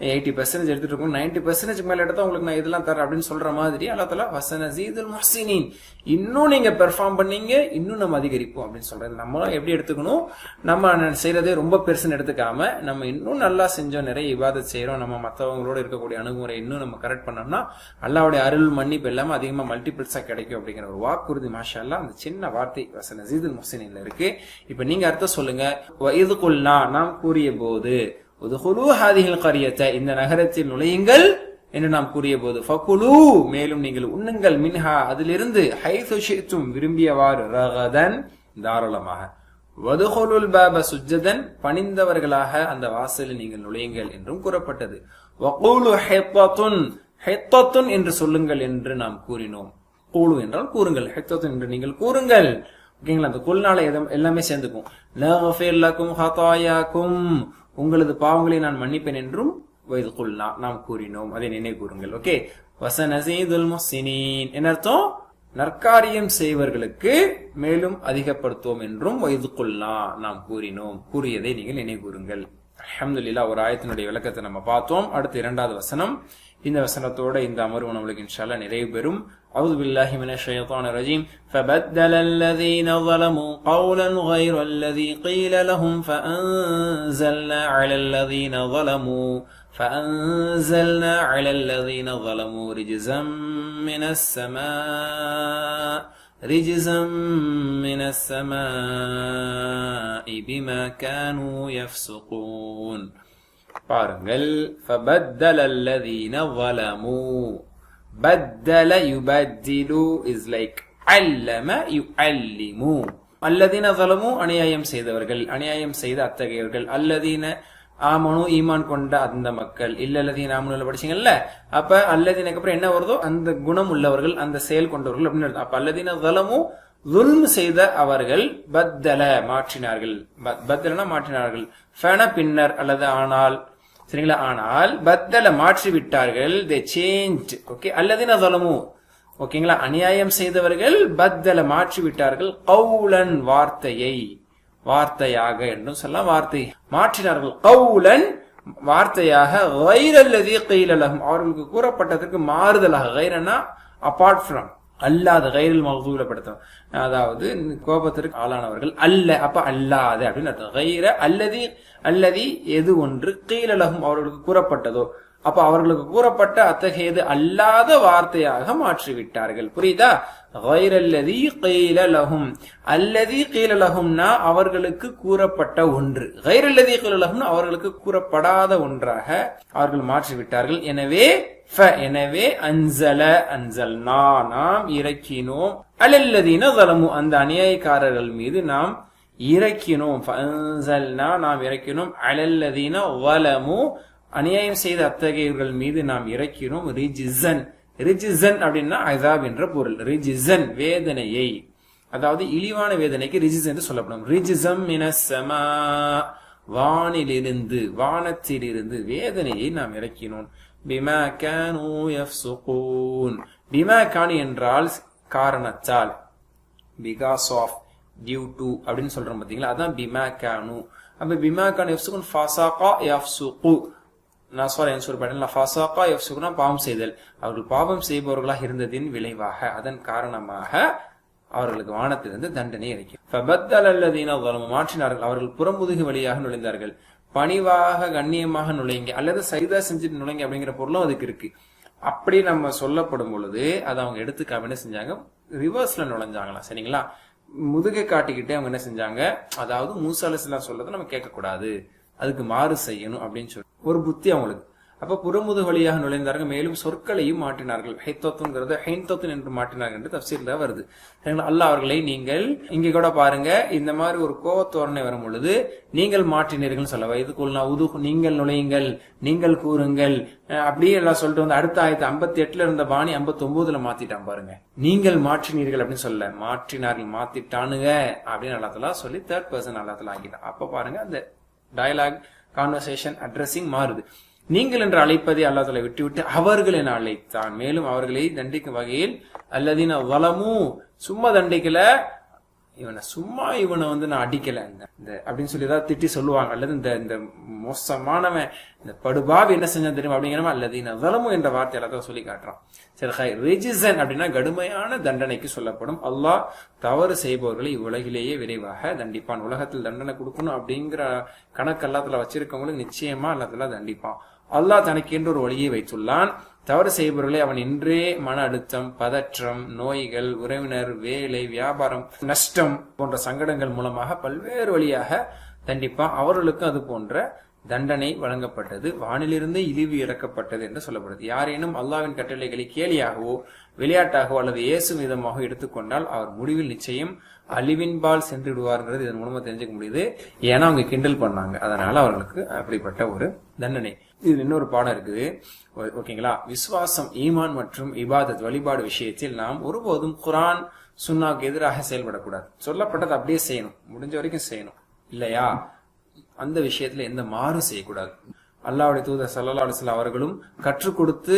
80% எடுத்துட்டு இருக்கும், 90% மேல எடுத்தா உங்களுக்கு நான் இதெல்லாம் தரேன் அப்படின்னு சொல்ற மாதிரி அல்லாஹ் தஆலா வஸன ஜீதுல் முஹ்சினீன், இன்னும் நீங்க பெர்ஃபார்ம் பண்ணீங்க இன்னும் நம்ம அதிகரிப்போம் அப்படின்னு சொல்றது. நம்ம எப்படி எடுத்துக்கணும்? நம்ம செய்யறதே ரொம்ப பெருசுன்னு எடுத்துக்காம நம்ம இன்னும் நல்லா செஞ்சோம், நிறைய இபாதத் செய்யறோம், நம்ம மற்றவங்களோட இருக்கக்கூடிய அணுகுமுறை இன்னும் நம்ம கரெக்ட் பண்ணோம்னா அல்லாஹ்வுடைய அருள் மன்னிப்பு எல்லாமே அதிகமா மல்டிபிள்ஸா கிடைக்கும் அப்படிங்கிற ஒரு வாக்குறுதி மாஷா அல்லாஹ் அந்த சின்ன வார்த்தை வஸன ஜீதுல் முஹ்சினீன்ல இருக்கு. இப்ப நீங்க அர்த்தம் சொல்லுங்க. வஇது குல்னா, நாம் கூறிய போது, உதுகுலு ஹாதிஹில் கரியத, இந்த நகரத்தில் நுழையுங்கள் என்று நாம் கூறிய போது, ஃபகுலு, மேலும் நீங்கள் உண்ணுங்கள், மின்ஹா, அதிலிருந்து, ஹைது ஷிஅ்தும், விரும்பியவாறு, ரகதன், தாராளமாக, வதுகுலுல் பாப சுஜ்ஜதன், பணிந்தவர்களாக அந்த வாசலில் நீங்கள் நுழையுங்கள் என்றும் கூறப்பட்டது. வகூலு ஹித்தத்துன், ஹித்தத்துன் என்று சொல்லுங்கள் என்று நாம் கூறினோம். கூலு என்றால் கூறுங்கள், ஹித்தத்துன் என்று நீங்கள் கூறுங்கள். ஓகேங்களா? அந்த குல்னால எல்லாமே சேர்ந்துக்கும். நக்ஃபிர் லக்கும் ஹதாயாக்கும், உங்களது பாவங்களை நான் மன்னிப்பேன் என்றும் வயது குல்னா நாம் கூறினோம், அதை நினைவு கூறுங்கள். ஓகே, வஸனஸீதுல் முஹ்சினீன் என்ன அர்த்தம்? நற்காரியம் செய்வர்களுக்கு மேலும் அதிகப்படுத்துவோம் என்றும் வயது குல்னா நாம் கூறினோம், கூறியதை நீங்கள் நினைவு கூறுங்கள். அல்ஹம்துலில்லாஹ், ஒரு ஆயத்தினுடைய விளக்கத்தை நம்ம பார்த்தோம். அடுத்து 2வது வசனம். இந்த வசனத்தோட இந்த அமர்வு நம்மளுக்கு இன்ஷா அல்லாஹ் நிறைவு பெறும். أعوذ بالله من الشيطان الرجيم فبدل الذين ظلموا قولا غير الذي قيل لهم فأنزلنا على الذين ظلموا رجزا من السماء بما كانوا يفسقون. பாருங்கள், فبدل الذين ظلموا, بدل يبدل is like علم يعلم. الذين ظلموا அநியாயம் செய்தவர்கள், அநியாயம் செய்த அத்தகையவர்கள். அல்லதீன ஆமனு, ஈமான் கொண்ட அந்த மக்கள். இல்லல்லதீன ஆமனுல படிச்சீங்கல்ல, அப்ப அல்லதீனுக்கு அப்புறம் என்ன வருதோ அந்த குணம் உள்ளவர்கள், அந்த செயல் கொண்டவர்கள் அப்படின்னு. அப்ப அல்லதீன ظلموا, ظلم செய்த அவர்கள், பத்தல மாற்றினார்கள், பத்தலனா மாற்றினார்கள், ஃபன பின்னர் அல்லது ஆனால், சரிங்களா? ஆனால் பத்தல மாற்றி விட்டார்கள், they changed. ஓகே, அல்லதீன ظلموا, ஓகேங்களா? அநியாயம் செய்தவர்கள் பத்தல மாற்றி விட்டார்கள், கௌலன் வார்த்தையை, வார்த்தையாக என்றும் சொல்லலாம், வார்த்தை மாற்றினார்கள், கௌலன் வார்த்தையாக, கைரல்லதி கீல லஹும், அவர்களுக்கு கூறப்பட்டதற்கு மாறுதலாக, கைரனா அபார்ட் ஃப்ரம், அல்லாத, கைரில் மக்தூல படுத்தும், அதாவது கோபத்திற்கு ஆளானவர்கள் அல்ல, அப்ப அல்லாத அப்படின்னு அர்த்தம். கைர அல்லதி, அல்லதி எது ஒன்று, கீல லஹும் அவர்களுக்கு கூறப்பட்டதோ, அப்ப அவர்களுக்கு கூறப்பட்ட அத்தகையது அல்லாத வார்த்தையாக மாற்றிவிட்டார்கள். புரியுதா? கைரல்லதி கீல லஹும், அல்லதி கீல லஹும்னா அவர்களுக்கு கூறப்பட்ட ஒன்று, கைரல்லதி கீல லஹும்னா அவர்களுக்கு கூறப்படாத ஒன்றாக அவர்கள் மாற்றிவிட்டார்கள். எனவே அன்சல்னா நாம் இறக்கினோம், அலல்லதீன ஸலமு அந்த அநியாயக்காரர்கள் மீது நாம் இறக்கினோம், ஃபஅன்சல்னா நாம் இறக்கினோம், அலல்லதீன ஸலமு அநியாயம் செய்த அத்தகையவர்கள் மீது நாம் இறக்கினோம், ரிஜிசன் அப்படின்னா அஸாப் என்ற பொருள். ரிஜிசன் வேதனையை, அதாவது இழிவான வேதனைக்கு ரிஜிஸ் என்று சொல்லப்படும். ரிஜிசம் மினஸ் ஸமா வானிலிருந்து, வானத்திலிருந்து வேதனையை நாம் இறக்கினோம். பிமா கானூ யஃப்ஸுகூன், பிமா கானு என்றால் காரணத்தால், பிகாஸ் ஆஃப், டியூ டு அப்படின்னு சொல்றோம் பாத்தீங்களா, அதான் பிமா கானு. அப்ப பிமா கானு யஃப்ஸுகூன் ஃபஸகா யஃப்ஸுகு, பாவம் செய்தல், அவர்கள் பாவம் செய்பவர்களாக இருந்ததின் விளைவாக, அதன் காரணமாக அவர்களுக்கு வானத்திலிருந்து தண்டனை இறக்கும். மாற்றினார்கள், அவர்கள் புறமுதுகு வழியாக நுழைந்தார்கள். பணிவாக கண்ணியமாக நுழைங்க அல்லது சரிதா செஞ்சுட்டு நுழைங்க அப்படிங்கிற பொருளும் அதுக்கு இருக்கு. அப்படி நம்ம சொல்லப்படும் பொழுது அதை அவங்க எடுத்துக்காம என்ன செஞ்சாங்க, ரிவர்ஸ்ல நுழைஞ்சாங்களாம். சரிங்களா? முதுகை காட்டிக்கிட்டே அவங்க என்ன செஞ்சாங்க, அதாவது மூசா அலைஹிஸ்ஸலாம் சொல்றதை நம்ம கேட்க கூடாது, அதுக்கு மாறு செய்யணும் அப்படின்னு சொல்லி ஒரு புத்தி அவங்களுக்கு. அப்ப புறமுது வழியாக நுழைந்தார்கள், மேலும் சொற்களையும் மாற்றினார்கள். ஹைத்தோத்துங்கிறத ஹைன்தோத்துன் என்று மாற்றினார்கள் என்று தஃசீர்ல வருது. அல்லாஹ் அவர்களை, நீங்கள் இங்க கூட பாருங்க, இந்த மாதிரி ஒரு கோவத்தோரணை வரும் பொழுது நீங்கள் மாற்றினீர்கள் சொல்ல, வயதுக்குள்ள உது நீங்கள் நுழையுங்கள், நீங்கள் கூறுங்கள், அப்படியே எல்லாம் சொல்லிட்டு வந்து அடுத்த 58 இருந்த பாணி 59 மாத்திட்டான் பாருங்க. நீங்கள் மாற்றினீர்கள் அப்படின்னு சொல்ல, மாற்றினார்கள், மாத்திட்டானுங்க அப்படின்னு அல்லாஹ் சொல்லி தேர்ட் பர்சன் அல்லாஹ் ஆகிட்டான். அப்ப பாருங்க அந்த டயலாக், கான்வர்சேஷன், அட்ரஸிங் மாறுது. நீங்கள் என்று அழைப்பதை அல்லாஹ் தஆலா விட்டுவிட்டு அவர்கள் என அழைத்தான். மேலும் அவர்களை தண்டிக்கும் வகையில் அல்லதீன ஸலமு, சும்மா தண்டிக்கல, இவனை வந்து நான் அடிக்கல அப்படின்னு சொல்லி ஏதாவது திட்டி சொல்லுவாங்க, அல்லது இந்த மோசமானவன், இந்த படுபாவி என்ன செஞ்சான் தெரியுமா அப்படிங்கிற அல்லதீன ஸலமு என்ற வார்த்தை எல்லாத்தையும் சொல்லி காட்டுறான். சரி, ரிஜிசன் அப்படின்னா கடுமையான தண்டனைக்கு சொல்லப்படும். அல்லாஹ் தவறு செய்பவர்களை இவ்வுலகிலேயே விரைவாக தண்டிப்பான். உலகத்தில் தண்டனை கொடுக்கணும் அப்படிங்கிற கணக்கு அல்லாஹ் வச்சிருக்கவங்களுக்கு நிச்சயமா அல்லாஹ் தண்டிப்பான். அல்லாஹ் தனக்கு என்று ஒரு வழியை வைத்துள்ளான். தவறு செய்பவர்களை அவன் இன்றே மன அழுத்தம், பதற்றம், நோய்கள், உறவினர், வேலை, வியாபாரம், நஷ்டம் போன்ற சங்கடங்கள் மூலமாக பல்வேறு வழியாக தண்டிப்பான். அவர்களுக்கும் அது போன்ற தண்டனை வழங்கப்பட்டது, வானிலிருந்து இழிவு இறக்கப்பட்டது என்று சொல்லப்படுது. யாரேனும் அல்லாஹ்வின் கட்டளைகளை கேலியாகவோ விளையாட்டாகவோ அல்லது ஏசும் விதமாக எடுத்துக்கொண்டால் அவர் முடிவில் நிச்சயம் அழிவின்பால் சென்று விடுவார்ங்கிறது இதன் மூலமா தெரிஞ்சுக்க முடியுது. ஏன்னா அவங்க கிண்டல் பண்ணாங்க, அதனால அவர்களுக்கு அப்படிப்பட்ட ஒரு தண்டனை. இது இன்னொரு பாடம் இருக்குது. ஓகேங்களா? விசுவாசம், ஈமான் மற்றும் இபாதத் வழிபாடு விஷயத்தில் நாம் ஒருபோதும் குர்ஆன் சுன்னாவுக்கு எதிராக செயல்படக்கூடாது. சொல்லப்பட்டது அப்படியே செய்யணும், முடிஞ்ச வரைக்கும் செய்யணும், இல்லையா? அந்த விஷயத்துல எந்த மாறும் செய்யக்கூடாது. அல்லாஹ்வுடைய தூதர் ஸல்லல்லாஹு அலைஹி வஸல்லம் அவர்களும் கற்றுக் கொடுத்து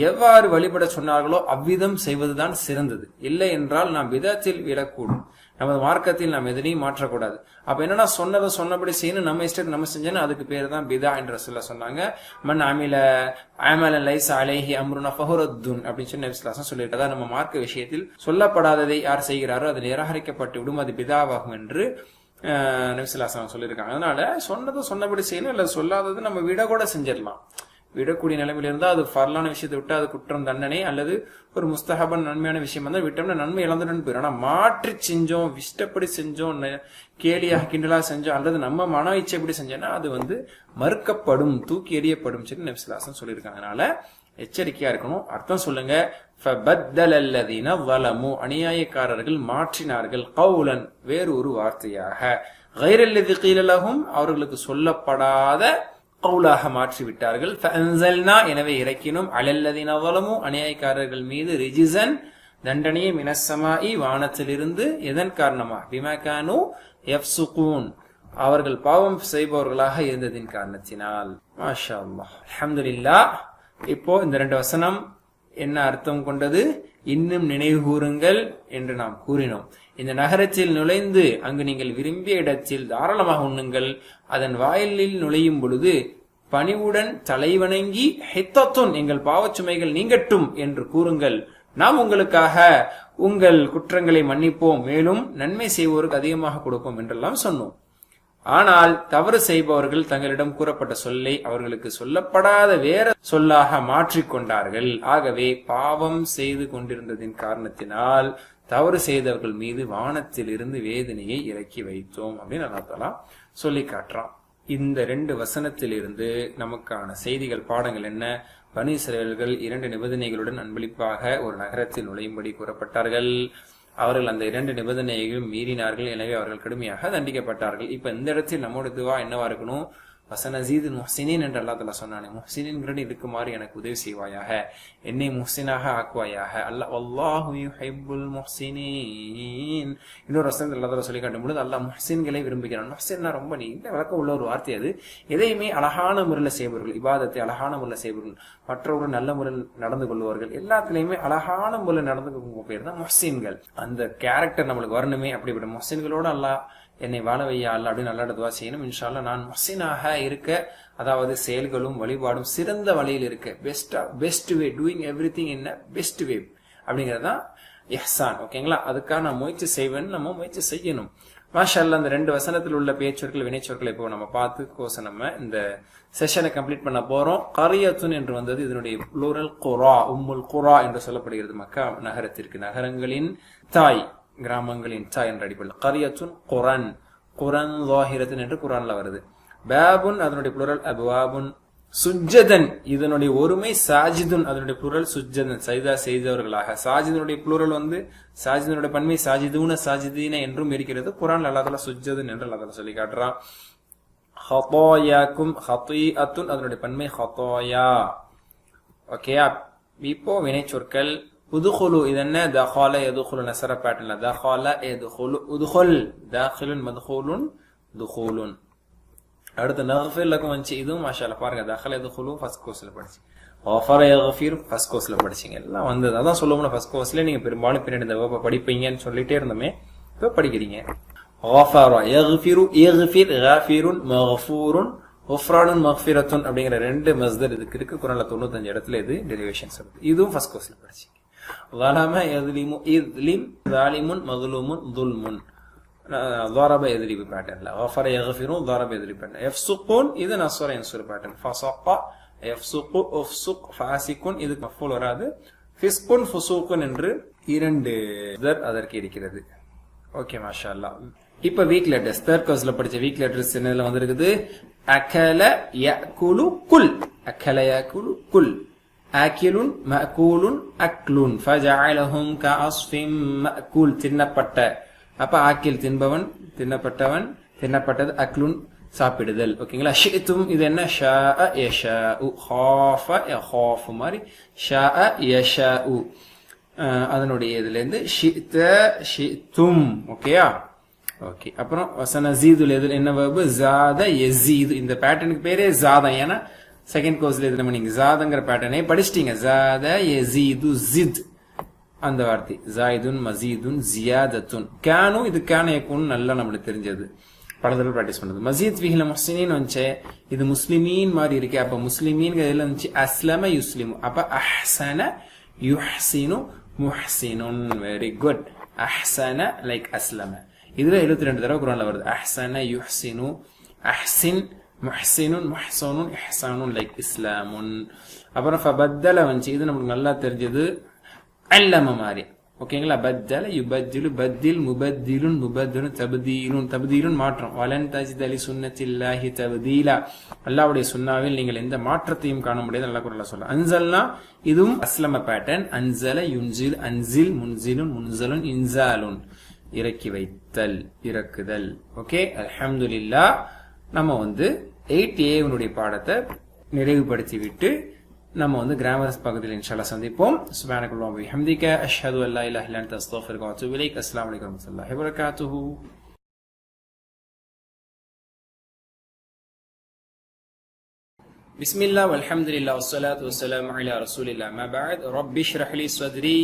எவ்வாறு வழிபட சொன்னார்களோ அவ்விதம் செய்வதுதான் சிறந்தது. இல்லை என்றால் நாம் பிதத்தில் விடக்கூடும். நமது மார்க்கத்தில் நாம் எதனையும் மாற்றக்கூடாது. அப்ப என்னன்னா, சொன்னதை சொன்னபடி செய்யணும், நம்ம இஷ்டத்துக்கு நம்ம செஞ்சோன்னா அதுக்கு பேர் தான் பிதா என்று ரசூலுல்லாஹ் சொன்னாங்க. மன் அமில அமலன் லைஸ அலைஹி அம்ருனா ஃபஹுரத்துன் அப்படின்னு சொல்லி நபி ஸல்லல்லாஹு அலைஹி வஸல்லம் சொல்லிட்டாங்க. நம்ம மார்க்க விஷயத்தில் சொல்லப்படாததை யார் செய்கிறாரோ அது நிராகரிக்கப்பட்டு விடும், அது பிதாவாகும் என்று நபி ஸல்லல்லாஹு அலைஹி வஸல்லம் சொல்லியிருக்காங்க. அதனால சொன்னதை சொன்னபடி செய்யணும், இல்ல சொல்லாதது நம்ம விட கூட செஞ்சிடலாம். விடக்கூடிய நிலைமையில இருந்தா அது ஃபர்லான விஷயத்தை விட்டா அது குற்றம், தண்டனை, அல்லது ஒரு முஸ்தஹபன் நன்மையான விஷயம் வந்து விட்டோம்னா நன்மை இழந்துட்டு போயிடும். ஆனா மாற்றி செஞ்சோம், இஷ்டப்படி செஞ்சோம், கேலியாக கிண்டலா செஞ்சோம், அல்லது நம்ம மன இச்சைப்படி செஞ்சோம்னா அது வந்து மறுக்கப்படும், தூக்கி எறியப்படும் சொல்லி நபி ஸல்லல்லாஹு அலைஹி வஸல்லம் சொல்லியிருக்காங்க. அதனால எச்சரிக்கையா இருக்கணும். அர்த்தம் சொல்லுங்க, ஃபபத்தல அல்லதீன ஸலமு அநியாயக்காரர்கள் மாற்றினார்கள், கௌலன் வேறு ஒரு வார்த்தையாக, கைரல்லதி கீல லஹும் அவர்களுக்கு சொல்லப்படாத கௌலாக மாற்றி விட்டார்கள். ஃபஅன்ஸல்னா எனவே இறக்கினோம், அலல்லதீன ஸலமு அநியாயக்காரர்கள் மீது ரிஜிஸன் தண்டனையை மினஸ் ஸமாஇ வானத்திலிருந்து, எதன் காரணமாக, பிமா கானூ யஃப்ஸுகூன் அவர்கள் பாவம் செய்பவர்களாக இருந்ததின் காரணத்தினால். மாஷா அல்லாஹ், அல்ஹம்துலில்லாஹ். இப்போ இந்த 2 வசனம் என்ன அர்த்தம் கொண்டது? இன்னும் நினைவு கூறுங்கள் என்று நாம் கூறினோம். இந்த நகரத்தில் நுழைந்து அங்கு நீங்கள் விரும்பிய இடத்தில் தாராளமாக உண்ணுங்கள். அதன் வாயிலில் நுழையும் பொழுது பணிவுடன் தலைவணங்கி ஹித்தத்துன் எங்கள் பாவச்சுமைகள் நீங்கட்டும் என்று கூறுங்கள். நாம் உங்களுக்காக உங்கள் குற்றங்களை மன்னிப்போம், மேலும் நன்மை செய்வோருக்கு அதிகமாக கொடுப்போம் என்றெல்லாம் சொன்னோம். ஆனால் தவறு செய்பவர்கள் தங்களிடம் கூறப்பட்ட சொல்லை அவர்களுக்கு சொல்லப்படாத வேற சொல்லாக மாற்றிக்கொண்டார்கள். ஆகவே பாவம் செய்து கொண்டிருந்ததின் காரணத்தினால் தவறு செய்தவர்கள் மீது வானத்தில் இருந்து வேதனையை இறக்கி வைத்தோம் அப்படின்னு அல்லாஹ் தஆலா சொல்லி காட்டுறான். இந்த 2 வசனத்தில் இருந்து நமக்கான செய்திகள், பாடங்கள் என்ன? பனி இஸ்ரவேலர்கள் 2 நிபந்தனைகளுடன் அன்பளிப்பாக ஒரு நகரத்தில் நுழையும்படி கூறப்பட்டார்கள். அவர்கள் அந்த 2 நிபந்தனைகளையும் மீறினார்கள். எனவே அவர்கள் கடுமையாக தண்டிக்கப்பட்டார்கள். இப்ப இந்த இடத்தில் நம்மோட துவா என்னவா இருக்கணும்? வசனசீது முஹ்சினீன் என்று அல்லாஹ் தஆலா சொன்னானே, முஹ்சினீன்களுடன் இருக்குமாறு எனக்கு உதவி செய்வாயாக, என்னை முஹ்சினாக ஆக்குவாயாக. அல்லாஹ் வல்லாஹு யுஹிப்புல் முஹ்சினீன். இன்னொரு வசனத்தில் அல்லாஹ் தஆலா சொல்லி காட்டும் பொழுது அல்லாஹ் முஹ்சின்களை விரும்புகிறான். முஹ்சின்னா ரொம்ப நீண்ட விளக்கம் உள்ள ஒரு வார்த்தை. அது எதையுமே அழகான முறையில் செய்பவர்கள், இபாதத்தை அழகான முறையில் செய்பவர்கள், மற்றவர்கள் நல்ல முறையில் நடந்து கொள்வார்கள், எல்லாத்திலையுமே அழகான முறையில் நடந்து கொள்ளும் பேர் தான் முஹ்சின்கள். அந்த கேரக்டர் நம்மளுக்கு வரணுமே. அப்படிப்பட்ட முஹ்சின்களோட அல்லாஹ் என்னை வாழ வையா அல்ல அப்படின்னு நல்லா துவா செய்யணும். இன்ஷா அல்லாஹ் நான் முஹ்சினாக இருக்க, அதாவது செயல்களும் வழிபாடும் சிறந்த வழியில் இருக்க, பெஸ்ட் வே, டூயிங் எவ்ரிதிங் இன் பெஸ்ட் வே அப்படிங்கிறது தான் இஹ்சான். ஓகேங்களா? அதுக்காக நான் முயற்சி செய்வேன்னு நம்ம முயற்சி செய்யணும். மாஷா அல்லாஹ் அந்த 2 வசனத்தில் உள்ள பேச்சொற்கள், வினைச்சொற்களை இப்போ நம்ம பார்த்து நம்ம இந்த செஷனை கம்ப்ளீட் பண்ண போறோம். கரியத்துன் என்று வந்தது, இதனுடைய ப்ளூரல் குரா, உம்முல் குரா என்று சொல்லப்படுகிறது. மக்கா நகரத்திற்கு, நகரங்களின் தாய், கிராமங்களின் தாய் என்ற அடிப்படையில் கரியத்துன் குரான், குரான் லாஹிரத்துன் என்று குரான்ல வருது. பாபுன் அதனுடைய ப்ளூரல் அப்வாபுன். சுஜ்ஜதன் இதனுடைய ஒருமை சாஜிதுன், அதனுடைய ப்ளூரல் சுஜ்ஜதன், சைதா செய்தவர்களாக. சாஜிதனுடைய ப்ளூரல் சாஜிதனுடைய பன்மை சாஜிதூன சாஜிதீன என்றும் இருக்கிறது. குரான் அல்லாஹ் தஆலா சுஜ்ஜதன் என்று அல்லாஹ் தஆலா சொல்லி காட்டுறான். ஹதாயாக்கும் ஹதீஅத்துன் அதனுடைய பன்மை ஹதாயா. ஓகேயா? இப்போ வினைச்சொற்கள். உதுகுலு இது என்ன? தகால எதுகுலு நசர பேட்டர்ன்ல தகால எதுகுலு உதுகுல், தாகிலுன் மதுகுலுன் துகுலுன். அடுத்து நஃபிர் லக்கும் வந்துச்சு. இதுவும் மாஷாஅல்லாஹ் பாருங்க, தகால எதுகுலு ஃபர்ஸ்ட் கோர்ஸ்ல படிச்சு, கஃபர யஃபிர் ஃபர்ஸ்ட் கோர்ஸ்ல படிச்சீங்க. எல்லாம் வந்தது. அதான் சொல்லுவோம்னா ஃபர்ஸ்ட் கோர்ஸ்ல நீங்க பெரும்பாலும் பின்னாடி இந்த வேர்பை படிப்பீங்கன்னு சொல்லிட்டே இருந்தோமே, இப்போ படிக்கிறீங்க. கஃபர யஃபிரு யஃபிர் காஃபிருன் மஃபூருன் குஃப்ரானுன் மஃபிரத்துன் அப்படிங்கிற 2 மஸ்தர் இதுக்கு இருக்கு. குர்ஆன்ல 95 இடத்துல இது டெரிவேஷன்ஸ் வருது. இதுவும் ஃபர்ஸ்ட் கோர்ஸ்ல படிச்சீங்க. ظلم يظلم اظلم ظالم مظلوم ظلم. ضرب يضرب பேட்டர்ன்ல, غفر يغفر ضرب يضرب பேட்டர்ன். يفسقون இது நஸ்ர ينصر பேட்டர்ன். فسق يفسق افسق فاسق இது மஃபூல் வராது. ஃபிஸ்குன் ஃபுசூக்குன் என்று 2 மஸ்தர் அதற்கு இருக்கிறது. ஓகே மாஷா அல்லாஹ். இப்ப வீக் லெட்டர்ஸ், தேர்ட் கிளாஸ்ல படிச்ச வீக் லெட்டர்ஸ் என்னதுல வந்திருக்குது? அகல யகுலு குல், அகல யகுலு குல், ஆக்கிலுன் மஅகூலுன் அக்லுன், ஃபஜஅலஹும் கஅஸ்ஃபிம் மஅகூல் தின்னப்பட்ட. அப்ப ஆக்கில் தின்பவன், தின்னப்பட்டவன், தின்னப்பட்டது, அக்லுன் சாப்பிடுதல். ஓகேங்களா? ஷிஅதும் இது என்ன? ஷாஅ யஷாஉ, ஹாஃப யஹாஃபு மாதிரி ஷாஅ யஷாஉ அதனுடைய இதுல இருந்து ஷிஅத ஷிஅதும். ஓகேயா? ஓகே. அப்புறம் வசனஸீதுல எதுல என்ன வெர்பு? ஜாத யஸீது. இந்த பேட்டர்னுக்கு பேரே ஜாதா. ஏன்னா செகண்ட் கோர்ஸ்ல இது நம்ம நீங்க ஜாதங்கிற பேட்டர்னே படிச்சிட்டீங்க. ஜாத யஸீது ஜித் அந்த வார்த்தை. ஜாயிதுன் மஸீதுன் ஜியாதத்துன். கானு இது கான யகுன் நல்லா நம்மளுக்கு தெரிஞ்சது, பலதடவை பிராக்டிஸ் பண்ணது. மஸீத் ஃபிஹில் முஹ்சினீன் வந்துச்சு, இது முஸ்லிமீன் மாதிரி இருக்கு. அப்ப முஸ்லிமீன் எதுல இருந்துச்சு? அஸ்லம யுஸ்லிமு. அப்ப அஹ்சன யுஹ்சினு முஹ்சினுன். Very good. அஹ்சன லைக் அஸ்லம. இதுல 72 தடவை குர்ஆன்ல வருது. அஹ்சன யுஹ்சினு, அஹ்சின் முஹ்சினுன், முஹ்சனுன், இஹ்சானுன் லைக் இஸ்லாமுன். அப்புறம் ஃபபத்தல வந்துச்சு, இது நமக்கு நல்லா தெரிஞ்சது அல்லம மாதிரி. ஓகேங்களா? பத்தல யுபத்திலு, பத்தில் முபத்திலுன், முபத்திலுன் தப்தீலுன், தப்தீலுன் மாற்றம். வலன் தஜித லி சுன்னத்தில்லாஹி தப்தீலா, அல்லாஹ்வுடைய சுன்னாவில் நீங்கள் எந்த மாற்றத்தையும் காண முடியாது அல்லாஹ் குர்ஆன்ல சொல்றான். அன்சல்னா இதுவும் அஸ்லம பேட்டர்ன். அன்சல யுன்சில், அன்சில் முன்சிலுன், முன்சலுன், இன்சாலுன் இறக்கி வைத்தல், இறக்குதல். ஓகே, அல்ஹம்துலில்லாஹ். நம்ம 8A பாடத்தை நிறைவுபடுத்தி விட்டு நம்ம கிராமர்ஸ் பகுதியில் இன்ஷாஅல்லாஹ் சந்திப்போம். சுப்ஹானக்கல்லாஹு வ பிஹம்திக அஷ்ஹது அன் லா இலாஹா இல்லா அன்த அஸ்தக்ஃபிருக வ அத்தூபு இலைக். அஸ்ஸலாமு அலைக்கும் வ ரஹ்மத்துல்லாஹி வ பரகாத்துஹு. பிஸ்மில்லாஹ் வல்ஹம்துலில்லாஹ் வஸ்ஸலாத்து வஸ்ஸலாமு அலா ரசூலில்லாஹ். மா பஅத். ரப்பி ஷ்ரஹ் லி ஸத்ரி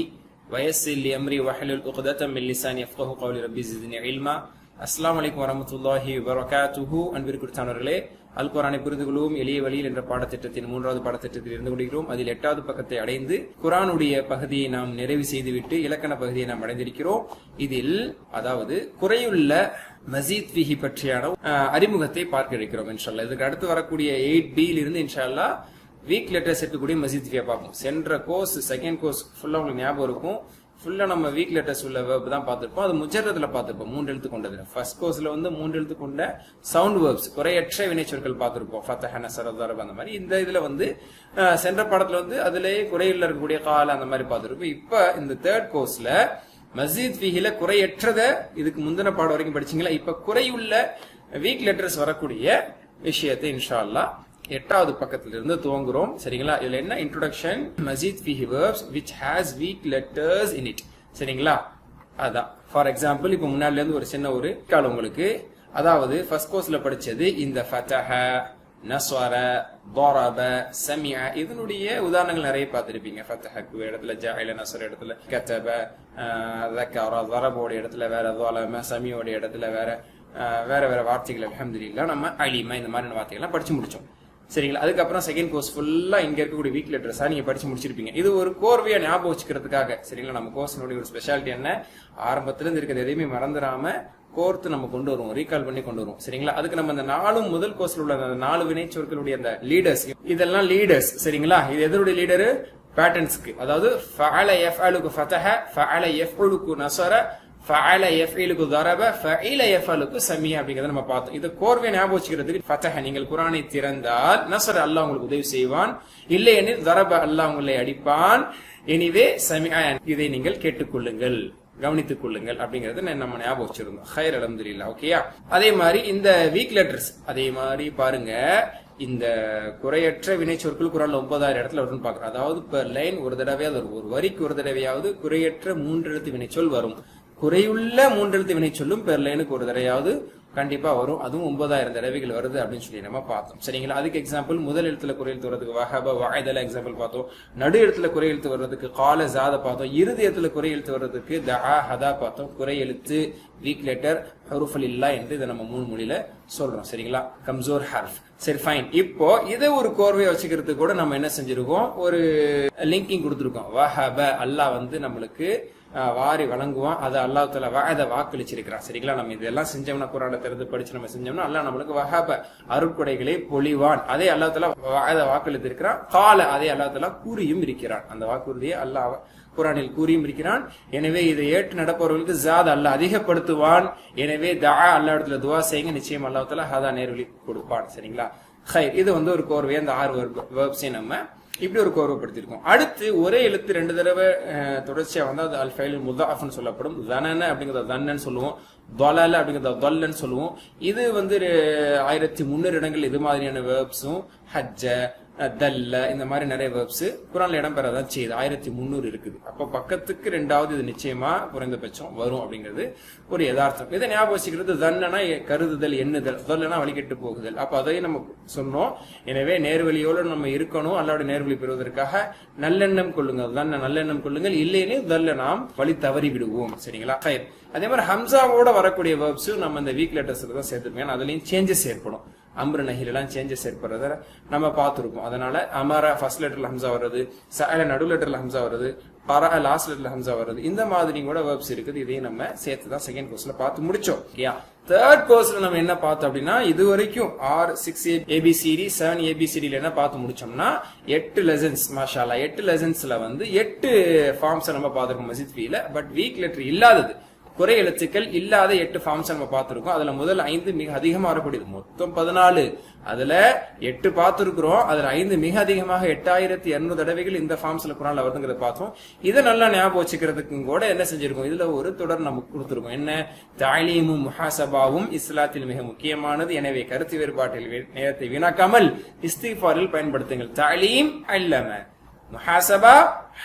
வ யஸ்ஸிர் லி அம்ரி வஹ்லுல் உக்தத்தம் மின் லிசானி யஃப்கஹு கௌலி. ரப்பி ஸித்னி இல்மா. அஸ்ஸலாமு அலைக்கும் வரஹ்மத்துல்லாஹி வபரகாத்துஹு. அன்பிற்குரியவர்களே, அல் குர்ஆனை புரிந்து கொள்வோம் எளிய வழியில் என்ற பாடத்திட்டத்தின் 3வது பாடத்திட்டத்தில் இருந்து கொண்டிருக்கிறோம். அதில் 8வது பக்கத்தை அடைந்து குர்ஆனுடைய பகுதியை நாம் நிறைவு செய்துவிட்டு இலக்கண பகுதியை நாம் அடைந்திருக்கிறோம். இதில் அதாவது குறையுள்ள மஸீத் ஃபிஹி பற்றியான அறிமுகத்தை பார்க்க இருக்கிறோம் இன்ஷாஅல்லாஹ். இதுக்கு அடுத்து வரக்கூடிய 8B இருந்து இன்ஷாஅல்லாஹ் வீக் லெட்டர்ஸ் இருக்கக்கூடிய மஸீத் ஃபிஹியை பார்ப்போம். சென்ற கோர்ஸ் செகண்ட் கோர்ஸ் ஃபுல்லா உங்களுக்கு ஞாபகம் இருக்கும். ஃபுல்லா நம்ம வீக் லெட்டர்ஸ் உள்ள வெர்ப் தான் பார்த்திருப்போம். அது முஜர்ரதுல பார்த்திருப்போம், 3 எழுத்து கொண்டது. ஃபர்ஸ்ட் கோர்ஸ்ல வந்து 3 எழுத்து கொண்ட சவுண்ட் வெர்ப்ஸ், குறையற்ற வினைச்சொற்கள் பார்த்திருப்போம். ஃபதஹ, நஸர, தரப அந்த மாதிரி. இந்த இதுல வந்து சென்ற பாடத்துல வந்து அதுலயே குறையுள்ள இருக்கக்கூடிய கால அந்த மாதிரி பார்த்திருப்போம். இப்ப இந்த தேர்ட் கோர்ஸ்ல மஸீத் ஃபிஹில குறையற்றத இதுக்கு முந்தின பாடம் வரைக்கும் படிச்சீங்களா? இப்ப குறையுள்ள வீக் லெட்டர்ஸ் வரக்கூடிய விஷயத்தை இன்ஷா அல்லாஹ் 8வது பக்கத்திலிருந்து துவங்குறோம். சரிங்களா? இதுல என்ன இன்ட்ரோடக்ஷன், மஸீத் ஃபிஹி verbs which has weak letters in it. சரிங்களா? அதான் ஃபார் எக்ஸாம்பிள் இப்ப முன்னாடில இருந்து ஒரு சின்ன ஒரு கால் உங்களுக்கு, அதாவது ஃபர்ஸ்ட் கோர்ஸ்ல படிச்சது இந்த ஃபதஹ, நஸர, ضرب, சமிஅ, இதனுடைய உதாரணங்கள் நிறைய பார்த்திருப்பீங்க. ஃபதஹக்கு இடத்துல ஜஅல, நஸர இடத்துல கதப, ذكر, ضربோட இடத்துல வேற, ظلم, சமியோட இடத்துல வேற வேற வார்த்தைகள் அல்ஹம்துலில்லாஹ் நம்ம அலிமா இந்த மாதிரி வார்த்தைகள்லாம் படிச்சு முடிச்சோம். சரிங்களா? அதுக்கப்புறம் செகண்ட் கோர்ஸ் ஃபுல்லா இங்க இருக்கக்கூடிய வீக் லெட்டர்ஸா நீங்க படிச்சு முடிச்சிருப்பீங்க. இது ஒரு கோர்வையா ஞாபகம் வச்சுக்கிறதுக்காக. சரிங்களா? நம்ம கோர்ஸினுடைய ஒரு ஸ்பெஷாலிட்டி என்ன, ஆரம்பத்துல இருந்து இருக்கிறது எதையுமே மறந்துடாம கோர்த்து நம்ம கொண்டு வருவோம், ரீகால் பண்ணி கொண்டு வருவோம். சரிங்களா? அதுக்கு நம்ம அந்த 4 முதல் கோர்ஸ்ல உள்ள அந்த 4 வினைச்சொற்களுடைய அந்த லீடர்ஸ், இதெல்லாம் லீடர்ஸ். சரிங்களா? இது எதனுடைய லீடரு? பேட்டர்ன்ஸ்க்கு. அதாவது ஃபஅல யஃஅலுக்கு ஃபதஹ, ஃபஅல யஃஉலுக்கு நஸர, ஃபஅல யஃஇலுக்கு ضرب, ஃபஇல யஃஅலுக்கு சமிஅ அப்படிங்கறத நம்ம பார்த்தோம். இது கோர்வை ஞாபகம் வச்சுக்கிறதுக்கு ஃபதஹ, நீங்கள் குர்ஆனை திறந்தால் நஸர அல்லாஹ் உங்களுக்கு உதவி செய்வான், இல்லையெனில் ضرب அல்லாஹ் உங்களை அடிப்பான், எனிவே சமிஅ இதை நீங்கள் கேட்டுக்கொள்ளுங்கள், கவனித்துக் கொள்ளுங்கள் அப்படிங்கறத நம்ம ஞாபகம் வச்சிருந்தோம். ஹைர் அல்ஹம்துலில்லாஹ். ஓகேயா? அதே மாதிரி இந்த வீக் லெட்டர்ஸ் அதே மாதிரி பாருங்க, இந்த குறையற்ற வினைச்சொற்கள் குர்ஆன்ல 9000 இடத்துல வருதுன்னு பாக்குறோம். அதாவது பெர் லைன் ஒரு தடவையாவது வரும், ஒரு வரிக்கு ஒரு தடவையாவது குறையற்ற 3 எழுத்து வினைச்சொல் வரும். குறையுள்ள 3 எழுத்து வினைச்சொல்லும் பெர் லைனுக்கு ஒரு தடவையாவது கண்டிப்பா வரும். அதுவும் 9000 தடவைகள் வருது அப்படின்னு சொல்லி நம்ம பார்த்தோம். சரிங்களா? அதுக்கு எக்ஸாம்பிள் முதல் எழுத்துல குறை எழுத்து வர்றதுக்கு வஹப, வஅதல எக்ஸாம்பிள் பார்த்தோம். நடு எழுத்துல குறை எழுத்து வர்றதுக்கு கால, ஜாத பார்த்தோம். இறுதி எழுத்துல குறை எழுத்து வர்றதுக்கு தஆ, ஹதா பார்த்தோம். குறை எழுத்து, வீக் லெட்டர், ஹுரூஃபுல் இல்லா என்று இதை நம்ம 3 மொழியில சொல்றோம். சரிங்களா? கம்சோர் ஹர்ஃப். சரி, ஃபைன். இப்போ இதை ஒரு கோர்வையை வச்சுக்கிறதுக்கு கூட நம்ம என்ன செஞ்சிருக்கோம், ஒரு லிங்கிங் கொடுத்துருக்கோம். வஹப, அல்லாஹ் வந்து நம்மளுக்கு வாரி வழங்குவான், அதை அல்லாஹ் தஆலா வஅத வாக்களிச்சிருக்கிறான். சரிங்களா? நம்ம இதெல்லாம் செஞ்சோம்னா, குர்ஆனை திறந்து படிச்சு நம்ம செஞ்சோம்னா அல்லாஹ் நம்மளுக்கு வஹப அருட்கொடைகளை பொழிவான், அதே அல்லாஹ் தஆலா வஅத வாக்களித்திருக்கிறான். கால, அதே அல்லாஹ் தஆலா கூறியும் இருக்கிறான். அந்த வாக்குறுதியை அல்லாஹ் குர்ஆனில் கூறியும் இருக்கிறான். எனவே இதை ஏற்று நடப்பவர்களுக்கு ஜாத் அல்லாஹ் அதிகப்படுத்துவான். எனவே தஆ, அல்லாஹ் இடத்துல துஆ செய்யுங்க, நிச்சயம் அல்லாஹ் தஆலா ஹதா நேர்வழி கொடுப்பான். சரிங்களா? ஹைர். இது வந்து ஒரு கோர்வை, அந்த 6 வெர்ப்ஸை நம்ம இப்படி ஒரு கோர்வைப்படுத்திருக்கோம். அடுத்து ஒரே எழுத்து 2 தடவை தொடர்ச்சியா வந்து அது அல் ஃபைல் முதாஃப்னு சொல்லப்படும். தனன அப்படிங்கறத தன்னன்னு சொல்லுவோம், ضلل அப்படிங்கறத ضلன்னு சொல்லுவோம். இது வந்து 1300 இடங்கள் இது மாதிரியான வெர்ப்ஸும் ஹஜ்ஜ, தல்ல இந்த மாதிரி நிறைய வெர்ப்ஸ் குர்ஆன்ல இடம் பெறதான் செய்யுது. 1300 இருக்குது. அப்ப பக்கத்துக்கு 2வது இது நிச்சயமா குறைந்தபட்சம் வரும் அப்படிங்கிறது ஒரு யதார்த்தம். இதை ஞாபகம் வச்சுக்கிறது. தன்னனா கருதுதல், எண்ணுதல், தல்லனா வழிகட்டு போகுதல். அப்ப அதையும் நம்ம சொன்னோம். எனவே நேர்வழியோடு நம்ம இருக்கணும். அல்லாஹ்வுடைய நேர்வழி பெறுவதற்காக நல்லெண்ணம் கொள்ளுங்கள், தன்ன நல்லெண்ணம் கொள்ளுங்கள், இல்லையே தல்ல நாம் வழி தவறி விடுவோம். சரிங்களா? ஹைர். அதே மாதிரி ஹம்சாவோட வரக்கூடிய வெர்ப்ஸ் நம்ம இந்த வீக் லெட்டர்ஸ்ல தான் சேர்த்துருக்கோம். அதுலயும் சேஞ்சஸ் ஏற்படும். அம்ரு நஹில எல்லாம் சேஞ்சஸ் ஏற்படுறத நம்ம பார்த்திருக்கோம். அதனால அமர ஃபர்ஸ்ட் லெட்டர்ல ஹம்சா வருது, சஅல நடு லெட்டர்ல ஹம்சா வருது, பரஅ லாஸ்ட் லெட்டர்ல ஹம்சா வருது. இந்த மாதிரி கூட வெர்ப்ஸ் இருக்குது. இதையும் நம்ம சேர்த்து தான் செகண்ட் கோர்ஸ்ல பார்த்து முடிச்சோம். தேர்ட் கோர்ஸ்ல நம்ம என்ன பார்த்தோம் அப்படின்னா, இது வரைக்கும் 6 ABCD 7 ABCD என்ன பார்த்து முடிச்சோம்னா 8 லெசன்ஸ். மாஷா அல்லாஹ் 8 லெசன்ஸ்ல வந்து 8 ஃபார்ம்ஸ் நம்ம பார்த்திருக்கோம் மஸீத் ஃபிஹில. பட் வீக் லெட்டர் இல்லாதது, குறை எழுத்துக்கள் இல்லாத 8 ஃபார்ம்ஸ் நம்ம பார்த்திருக்கோம். அதுல முதல் 5 மிக அதிகமா வரக்கூடியது. மொத்தம் 14, அதுல 8 பார்த்திருக்கிறோம். அதுல 5 மிக அதிகமாக 8200 தடவைகள் இந்த ஃபார்ம்ஸ்ல குர்ஆன்ல வருதுங்கிறத பார்த்தோம். இதை நல்லா ஞாபகம் வச்சுக்கிறதுக்கும் கூட என்ன செஞ்சிருக்கோம், இதுல ஒரு தொடர் நமக்கு கொடுத்திருக்கோம். என்ன, தஅலீமும் முஹாசபாவும் இஸ்லாத்தில் மிக முக்கியமானது. எனவே கருத்து வேறுபாட்டில் நேரத்தை வீணாக்காமல் இஸ்திக்ஃபாரில் பயன்படுத்துங்கள். தஅலீம் அல்லம, முஹாசபா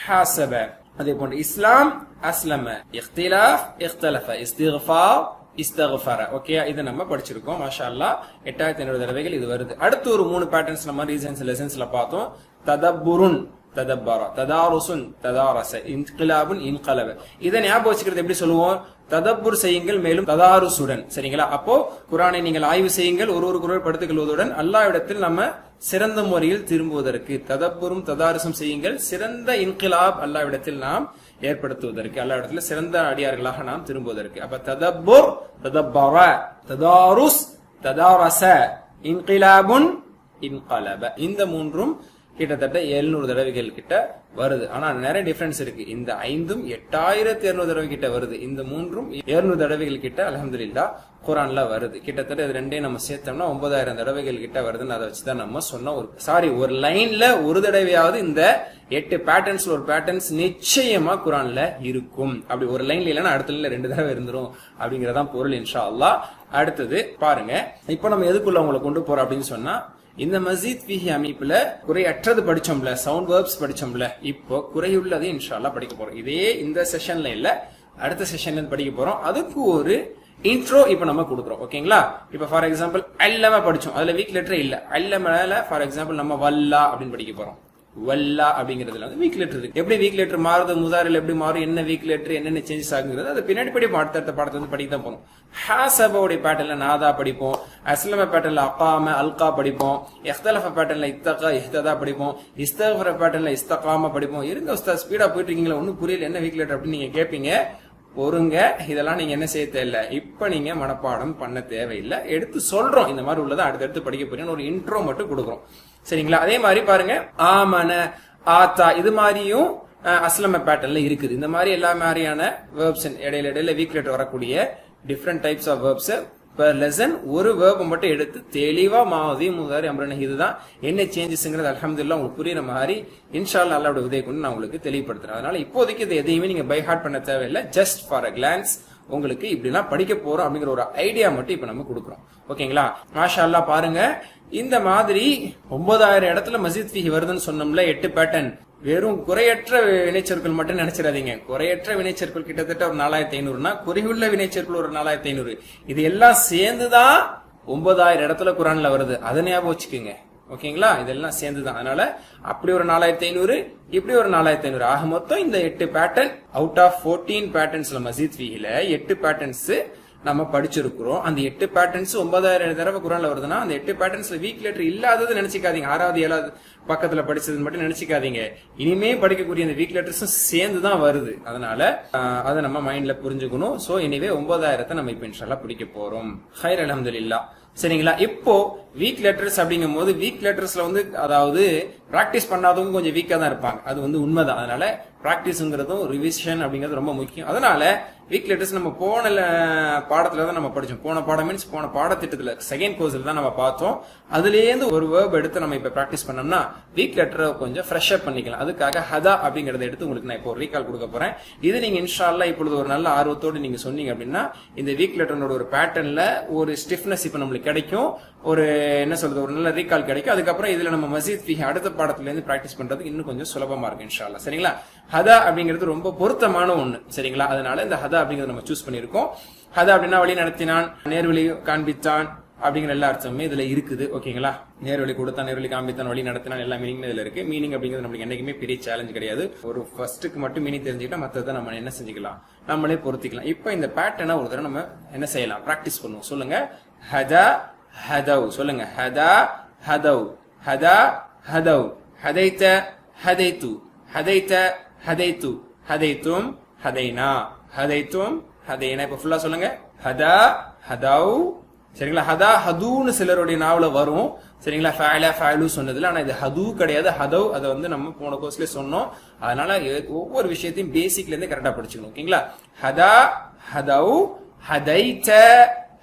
ஹாசப, அதே போன்று இஸ்லாம் அஸ்லம, இக்திலாஃப் இக்தலஃப, இஸ்திக்ஃபார் இஸ்தக்ஃபர. ஓகே, இதை நம்ம படிச்சிருக்கோம். மாஷா அல்லாஹ் 8500 தடவைகள் இது வருது. அடுத்து ஒரு 3 பேட்டர்ன்ஸ் நம்ம ரீசன்ஸ் லெசன்ஸ்ல பார்த்தோம். ததப்புருன், ததப்பர, ததாருசுன், ததாரச, இன்கிலாபுன், இன்கலப. இதை ஞாபகம் வச்சுக்கிறது எப்படி சொல்லுவோம், ததப்புர் செய்யுங்கள், மேலும் ததாருசுடன். சரிங்களா? அப்போ குர்ஆனை நீங்கள் ஆய்வு செய்யுங்கள், ஒரு குர்ஆன் படித்துக் கொள்வதுடன் அல்லாஹ்விடத்தில் நம்ம சிறந்த முறையில் திரும்புவதற்கு ததப்புரும் ததாருசும் செய்யுங்கள். சிறந்த இன்கிலாப் அல்லாஹ்விடத்தில் நாம் ஏற்படுத்துவதற்கு, அல்லாஹ்விடத்தில் சிறந்த அடியார்களாக நாம் திரும்புவதற்கு. அப்ப ததப்புர், ததப்பர, ததாருஸ், ததாரஸ, இன்கிலாபுன், இன்கலப, இந்த மூன்றும் கிட்டத்தட்ட 700 தடவைகள் கிட்ட வருது. ஆனா நிறைய டிஃபரன்ஸ் இருக்கு. இந்த 5ம் 8200 தடவை கிட்ட வருது. இந்த 3ம் 700 தடவைகள் கிட்ட அல்ஹம்துலில்லாஹ் குர்ஆன்ல வருது. கிட்டத்தட்ட இது ரெண்டையும் நம்ம சேர்த்தோம்னா 9000 தடவைகள் கிட்ட வருதுன்னு அதை வச்சுதான் நம்ம சொன்னோம். ஒரு லைன்ல ஒரு தடவையாவது இந்த 8 பேட்டர்ன்ஸ்ல ஒரு பேட்டர்ன்ஸ் நிச்சயமா குர்ஆன்ல இருக்கும். அப்படி ஒரு லைன்ல இல்லைன்னா அடுத்த லைன்ல 2 தடவை இருந்துரும் அப்படிங்கறதான் பொருள் இன்ஷா அல்லாஹ். அடுத்தது பாருங்க, இப்ப நம்ம எதுக்குள்ள உங்களை கொண்டு போறோம் அப்படின்னு சொன்னா, இந்த மஸீத் ஃபீஹி அமைப்புல குறையற்றது படிச்சோம்ல, சவுண்ட் வேர்ப்ஸ் படிச்சோம்ல, இப்போ குறையுள்ளது இன்ஷா அல்லாஹ் படிக்க போறோம். இதே இந்த செஷன்ல இல்ல, அடுத்த செஷன்ல படிக்க போறோம். அதுக்கு ஒரு இன்ட்ரோ இப்ப நம்ம கொடுக்குறோம். ஓகேங்களா? இப்ப ஃபார் எக்ஸாம்பிள் அல்லம படிச்சோம், அதுல வீக் லெட்டர் இல்ல. அல்லமல ஃபார் எக்ஸாம்பிள் நம்ம வல்லா அப்படின்னு படிக்க போறோம். வல்லா அப்படிங்கிறதுல வந்து வீக் லெட்டர் இருக்கு. எப்படி வீக் லெட்டர் மாறுது, முதாரில் எப்படி மாறும், என்ன வீக் லெட்டர், என்னென்ன சேஞ்சஸ் ஆகுங்கிறது அது பின்னாடி அடுத்த பாடத்தை வந்து படிக்க தான் போறோம். ஹாசபோடைய பேட்டர்ல நாதா படிப்போம், அஸ்லம பேட்டர்ல அகாம அல்கா படிப்போம், இஹ்தலஃப பேட்டர்ல இத்தகா இஹ்ததா படிப்போம், இஸ்தக்ஃபர பேட்டர்ல இஸ்தகாம படிப்போம். இருங்க உஸ்தாத் ஸ்பீடா போயிட்டு இருக்கீங்களா, ஒன்னும் புரியல என்ன வீக் லெட்டர் அப்படின்னு நீங்க கேட்பீங்க. பொறுங்க, இதெல்லாம் நீங்க என்ன செய்ய தேவையில்ல, இப்ப நீங்க மனப்பாடம் பண்ண தேவையில்லை, எடுத்து சொல்றோம். இந்த மாதிரி உள்ளதை அடுத்தடுத்து படிக்க போறீங்கன்னு ஒரு இன்ட்ரோ மட்டும் கொடுக்குறோம். சரிங்களா? அதே மாதிரி பாருங்க, ஆமன, ஆத்தா, இது மாதிரியும் அஸ்லம பேட்டர்ன்ல இருக்குது. இந்த மாதிரி எல்லா மாதிரியான வேர்ப்ஸ் இடையில வீக் லெட்டர் வரக்கூடிய different types of verbs per lesson ஒரு வேர்ப் மட்டும் எடுத்து தெளிவா மாதி முதாரி அம்ரன இதுதான் என்ன சேஞ்சஸ்ங்கிறது அல்ஹம்துலில்லாஹ் உங்களுக்கு புரியுற மாதிரி இன்ஷா அல்லாஹ் அல்லாஹ்வுடைய உதவி கொண்டு நான் உங்களுக்கு தெளிவுபடுத்துறேன். அதனால இப்போதைக்கு இது எதையுமே நீங்க பை ஹார்ட் பண்ண தேவையில்லை. ஜஸ்ட் ஃபார் அ கிளான்ஸ் உங்களுக்கு இப்படிலாம் படிக்க போறோம் அப்படிங்கிற ஒரு ஐடியா மட்டும் இப்ப நம்ம கொடுக்குறோம். ஓகேங்களா? மாஷா அல்லாஹ் பாருங்க, இந்த மாதிரி 9000 இடத்துல மஸீத் ஃபீஹி வருதுன்னு சொன்னோம்ல, 8 பேட்டர்ன். வெறும் குறையற்ற வினைச்சொற்கள் மட்டும் நினைச்சிடாதீங்க. குறையற்ற வினைச்சொற்கள் கிட்டத்தட்ட ஒரு 4500னா குறைவுள்ள வினைச்சொற்கள் ஒரு 4500. இது எல்லாம் சேர்ந்துதான் 9000 இடத்துல குர்ஆன்ல வருது. அதை ஞாபகம் வச்சுக்கோங்க. ஓகேங்களா? இதெல்லாம் சேர்ந்துதான். அதனால அப்படி ஒரு 4500, இப்படி ஒரு 4500, ஆக மொத்தம் இந்த 8 பேட்டர்ன் அவுட் ஆஃப் 14 பேட்டர்ன்ஸ்ல மஸீத் ஃபீஹில 8 பேட்டர்ன்ஸ் நம்ம படிச்சிருக்கிறோம். அந்த 8 பேட்டர்ன்ஸ் 9000 தடவை குர்ஆன்ல வருதுன்னா அந்த 8 பேட்டர்ன்ஸ்ல வீக் லெட்டர் இல்லாதது நினைச்சுக்காதீங்க. 6வது 7வது பக்கத்துல படிச்சது மட்டும் நினைச்சுக்காதீங்க. இனிமே படிக்கக்கூடிய அந்த வீக் லெட்டர்ஸும் சேர்ந்துதான் வருது. அதனால அதை நம்ம மைண்ட்ல புரிஞ்சுக்கணும். சோ எனிவே 9000 நம்ம இப்ப இன்ஷா அல்லாஹ் படிக்க போறோம். ஹைர் அல்ஹம்துலில்லாஹ். சரிங்களா? இப்போ வீக் லெட்டர்ஸ் அப்படிங்கும் போது வீக் லெட்டர்ஸ்ல வந்து அதாவது பிராக்டிஸ் பண்ணாதவங்க கொஞ்சம் வீக்கா தான் இருப்பாங்க. அது வந்து உண்மைதான். அதனால பிராக்டிஸ்ங்கிறதும் ரிவிஷன் அப்படிங்கிறது ரொம்ப முக்கியம். அதனால வீக் லெட்டர்ஸ் நம்ம போன பாடத்துல தான் நம்ம படிச்சோம். போன பாடம் மீன்ஸ் போன பாடத்திட்டத்துல செகண்ட் கோர்ஸ்ல தான் நம்ம பார்த்தோம். அதுலேருந்து ஒரு வேர்ப் எடுத்து நம்ம இப்ப பிராக்டிஸ் பண்ணோம்னா வீக் லெட்டரை கொஞ்சம் ஃப்ரெஷ் அப் பண்ணிக்கலாம். அதுக்காக ஹதா அப்படிங்கறத எடுத்து உங்களுக்கு நான் இப்போ ரீகால் கொடுக்க போறேன். இது நீங்க இன்ஷா அல்லாஹ் இப்பொழுது ஒரு நல்ல ஆர்வத்தோடு நீங்க சொன்னீங்க அப்படின்னா இந்த வீக் லெட்டரோட ஒரு பேட்டர்ன்ல ஒரு ஸ்டிஃப்னஸ் இப்ப நம்மளுக்கு கிடைக்கும். ஒரு என்ன சொல்றது, ஒரு நல்ல ரீகால் கிடைக்கும். அதுக்கப்புறம் இதுல நம்ம மஸீத் ஃபீஹி அடுத்த பாடத்துல இருந்து பிராக்டிஸ் பண்றதுக்கு இன்னும் கொஞ்சம் சுலபமா இருக்கும் இன்ஷா அல்லாஹ். சரிங்களா? ஹதா அப்படிங்கிறது ரொம்ப பொருத்தமான ஒண்ணு. சரிங்களா? அதனால இந்த ஹதா அப்படிங்கறத நம்ம சூஸ் பண்ணிருக்கோம். ஹதா அப்படின்னா வழி நடத்தினான், நேர்வழி காண்பித்தான் அப்படிங்கிற எல்லா அர்த்தமுமே இதுல இருக்குது. ஓகேங்களா? நேர்வழி கொடுத்தான், நேர்வழி காண்பித்தான், வழி நடத்தினான், எல்லா மீனிங் இதுல இருக்கு. மீனிங் அப்படிங்கிறது நம்மளுக்கு என்னைக்குமே பெரிய சேலஞ்ச் கிடையாது. ஒரு ஃபர்ஸ்ட்டுக்கு மட்டும் மீனிங் தெரிஞ்சுக்கிட்டா மற்றதை நம்ம என்ன செஞ்சுக்கலாம், நம்மளே பொருத்திக்கலாம். இப்ப இந்த பேட்டர்னை ஒரு தடவை நம்ம என்ன செய்யலாம், பிராக்டிஸ் பண்ணுவோம். சொல்லுங்க, ஹதா ஹதவ். சொல்லுங்க, ஹதா ஹதவ், ஹதா ஹதவ், ஹதைத ஹதைத்து, ஹதைத ஹதைத்து, ஹதைத்தும் ஹதைனா, ஹதைத்தும் ஹதைனா. இப்ப ஃபுல்லா சொல்லுங்க, ஹதா ஹதவ். சரிங்களா? ஹதா ஹதூன்னு சிலருடைய நாவல வரும். சரிங்களா? ஃபஅல ஃபஅலு சொன்னதுல, ஆனா இது ஹது கிடையாது, ஹதவ். அதை வந்து நம்ம போன கோர்ஸ்ல சொன்னோம். அதனால ஒவ்வொரு விஷயத்தையும் பேசிக்ல இருந்து கரெக்டா படிச்சுக்கணும். ஓகேங்களா? ஹதா ஹதவ், ஹதைத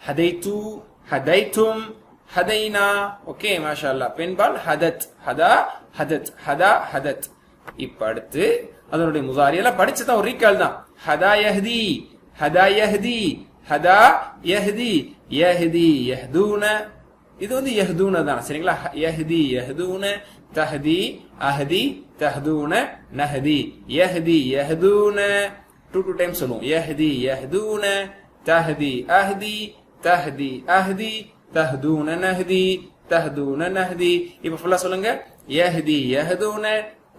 ஹதைத்து, ஹதைத்தும் ஹதைனா. ஓகே, மாஷா அல்லாஹ். பெண்பால் ஹதத், ஹதா ஹதத், ஹதா ஹதத். இப்ப அடுத்து அதனுடைய முதாரி எல்லாம் படிச்சுதான் ஒரு ரீகால் தான். ஹதா யஹ்தி, ஹதா யஹ்தி, ஹதா யஹ்தி, யஹ்தி யஹ்தூன. இது வந்து யஹ்தூன தான். சரிங்களா? யஹ்தி யஹ்தூன, தஹ்தி அஹ்தி தஹ்தூன, நஹ்தி யஹ்தி யஹ்தூன. 2 டைம்ஸ் சொல்லுவோம். யஹ்தி யஹ்தூன, தஹ்தி அஹ்தி, தஹ்தி அஹ்தி, தஹ்தூன நஹ்தி, தஹ்தூன நஹ்தி. இப்ப ஃபுல்லா சொல்லுங்க, யஹ்தி யஹ்தூன,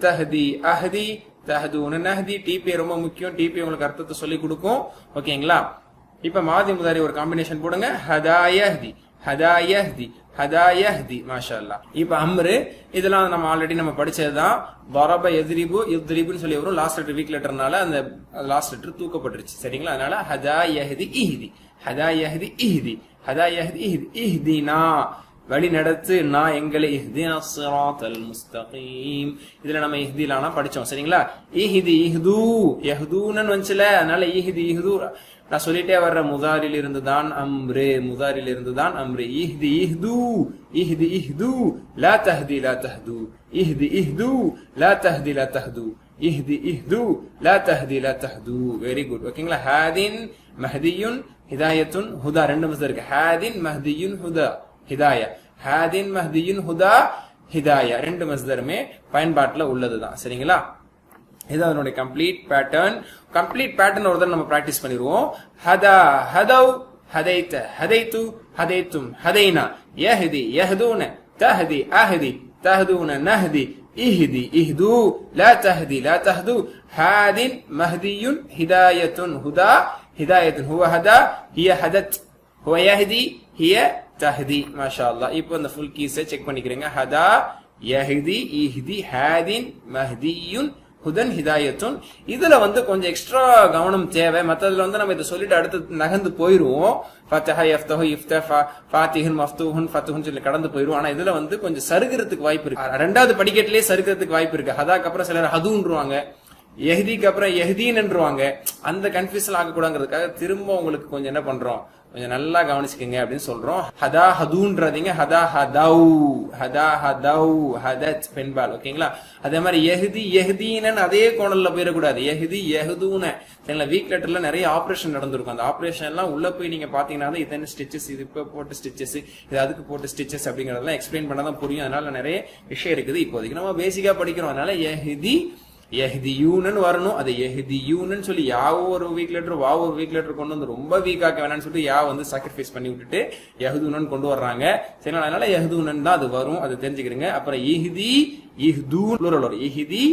தஹ்தி அஹ்தி, தஹதூன நஹ்தி. டிபி ரொம்ப முக்கியம். டிபி உங்களுக்கு அர்த்தத்தை சொல்லி கொடுக்கும். ஓகேங்களா? இப்ப மாதி முதாரி ஒரு காம்பினேஷன் போடுங்க. ஹதா யஹ்தி, ஹதா யஹ்தி, ஹதா யஹ்தி. மாஷா அல்லாஹ். இப்ப அம்ரு இதெல்லாம் நம்ம ஆல்ரெடி நம்ம படிச்சதுதான். தரப யத்ரிபு யுத்ரிபுன்னு சொல்லி வரும். லாஸ்ட் லெட்டர் வீக் லெட்டர்னால அந்த லாஸ்ட் லெட்டர் தூக்கப்பட்டுருச்சு. சரிங்களா? அதனால ஹதா யஹ்தி இஹ்தி, ஹதா யஹ்தி இஹ்தி, ஹதா யஹ்தி இஹ்தி. இஹ்தினா வழி நடத்து, நான் எங்களை இஹ்தினஸ் ஸிராத்தல் முஸ்தகீம். இதுல நம்ம இஹ்திலானா படிச்சோம். சரிங்களா? இஹ்தி இஹ்து யஹ்தூனன் வந்துச்சுல, அதனால இஹ்தி இஹ்து நான் சொல்லிட்டே வர்ற முதாரில் இருந்துதான் அம்ரு, முதாரில் இருந்துதான் அம்ரு. இஹ்தி இஹ்து, இஹ்தி இஹ்து, லா தஹ்தி லா தஹ்து, இஹ்தி இஹ்து, லா தஹ்தி லா தஹ்து, இஹ்தி இஹ்து, லா தஹ்தி லா தஹ்து. Very good. ஓகேங்களா? ஹாதின் மஹ்தியுன் ஹிதாயத்துன் ஹுதா. ரெண்டு மஸ்தர் இருக்கு. ஹாதின் மஹ்தியுன் ஹுதா ஹிதாயா, ஹாதின் மஹ்தியுன் ஹுதா ஹிதாயா. ரெண்டு மஸ்தருமே பயன்பாட்டுல உள்ளதுதான். சரிங்களா? இது அதனுடைய கம்ப்ளீட் பேட்டர்ன். கம்ப்ளீட் பேட்டர்ன் ஒரு தடவை நம்ம பிராக்டிஸ் பண்ணிடுவோம். ஹதா ஹதவ், ஹதைத ஹதைத்து, ஹதைத்தும் ஹதைனா, யஹ்தி யஹ்தூன, தஹ்தி அஹ்தி, தஹ்தூன நஹ்தி, இஹ்தி இஹ்து, லா தஹ்தி லா தஹ்து, ஹாதின் மஹ்தியுன் ஹிதாயத்துன் ஹுதா ஹிதாயத்துன், ஹுவ ஹதா ஹிய ஹதத், ஹுவ யஹ்தி ஹிய தஹ்தி. மாஷா அல்லாஹ். இப்போ அந்த ஃபுல் கீஸை செக் பண்ணிக்கிறீங்க. ஹதா யஹ்தி இஹ்தி ஹாதின் மஹ்தியுன் ஹுதன் ஹிதாயத்துன். இதுல கொஞ்சம் எக்ஸ்ட்ரா கவனம் தேவை. மத்ததுல நம்ம இதை சொல்லிட்டு அடுத்து நகர்ந்து போயிருவோம். ஃபத்தஹ யஃப்தஹு இஃப்தஹ ஃபாத்திஹுன் மஃப்தூஹுன் ஃபத்துஹுன் சொல்லி கடந்து போயிருவோம். ஆனா இதுல கொஞ்சம் சருகிறதுக்கு வாய்ப்பு இருக்கு. ரெண்டாவது படிக்கட்டிலே சருகிறதுக்கு வாய்ப்பு இருக்கு. ஹதாக்கு அப்புறம் சிலர் ஹதுன்றுவாங்க, யஹ்திக்கு அப்புறம் யஹ்தீன்ன்றுவாங்க. அந்த கன்ஃபியூஷன் ஆகக்கூடாதுங்கிறதுக்காக திரும்ப உங்களுக்கு கொஞ்சம் என்ன பண்றோம், கொஞ்சம் நல்லா கவனிச்சுக்கங்க அப்படின்னு சொல்றோம். ஹதா ஹதுன்றதீங்க, ஹதா ஹதவ், ஹதா ஹதவ், ஹதத் பெண்பால். ஓகேங்களா? அதே மாதிரி யஹ்தி யஹ்தீனன் அதே கோணல்ல போயிடக்கூடாது. யஹ்தி யஹ்தூன. சரிங்களா? வீக் லெட்டர்ல நிறைய ஆபரேஷன் நடந்திருக்கும். அந்த ஆபரேஷன் எல்லாம் உள்ள போய் நீங்க பாத்தீங்கன்னா இது என்ன ஸ்டிச்சஸ், இது இப்ப போட்டு ஸ்டிச்சஸ், இது அதுக்கு போட்டு ஸ்டிச்சஸ் அப்படிங்கறதெல்லாம் எக்ஸ்பிளைன் பண்ணாதான் புரியும். அதனால நிறைய விஷயம் இருக்குது. இப்போதைக்கு நம்ம பேசிக்கா படிக்கிறோம். அதனால யஹ்தி யஹ்தியூன்னு வரணும். அதை யஹ்தியூன்னு சொல்லி யாவோ ஒரு வீக் லெட்டர் வாவோ ஒரு வீக் லெட்டர் கொண்டு ரொம்ப வீக்காக்க வேணாம்னு சொல்லிட்டு யா சாக்ரிஃபைஸ் பண்ணி விட்டுட்டு யஹ்தூனன் கொண்டு வர்றாங்க. சரி, அதனால யஹ்தூனன் தான் அது வரும். அதை தெரிஞ்சுக்கிறீங்க. அப்புறம் இஹ்தி இஹ்தூ ப்ளூரல் வரும். இஹ்தி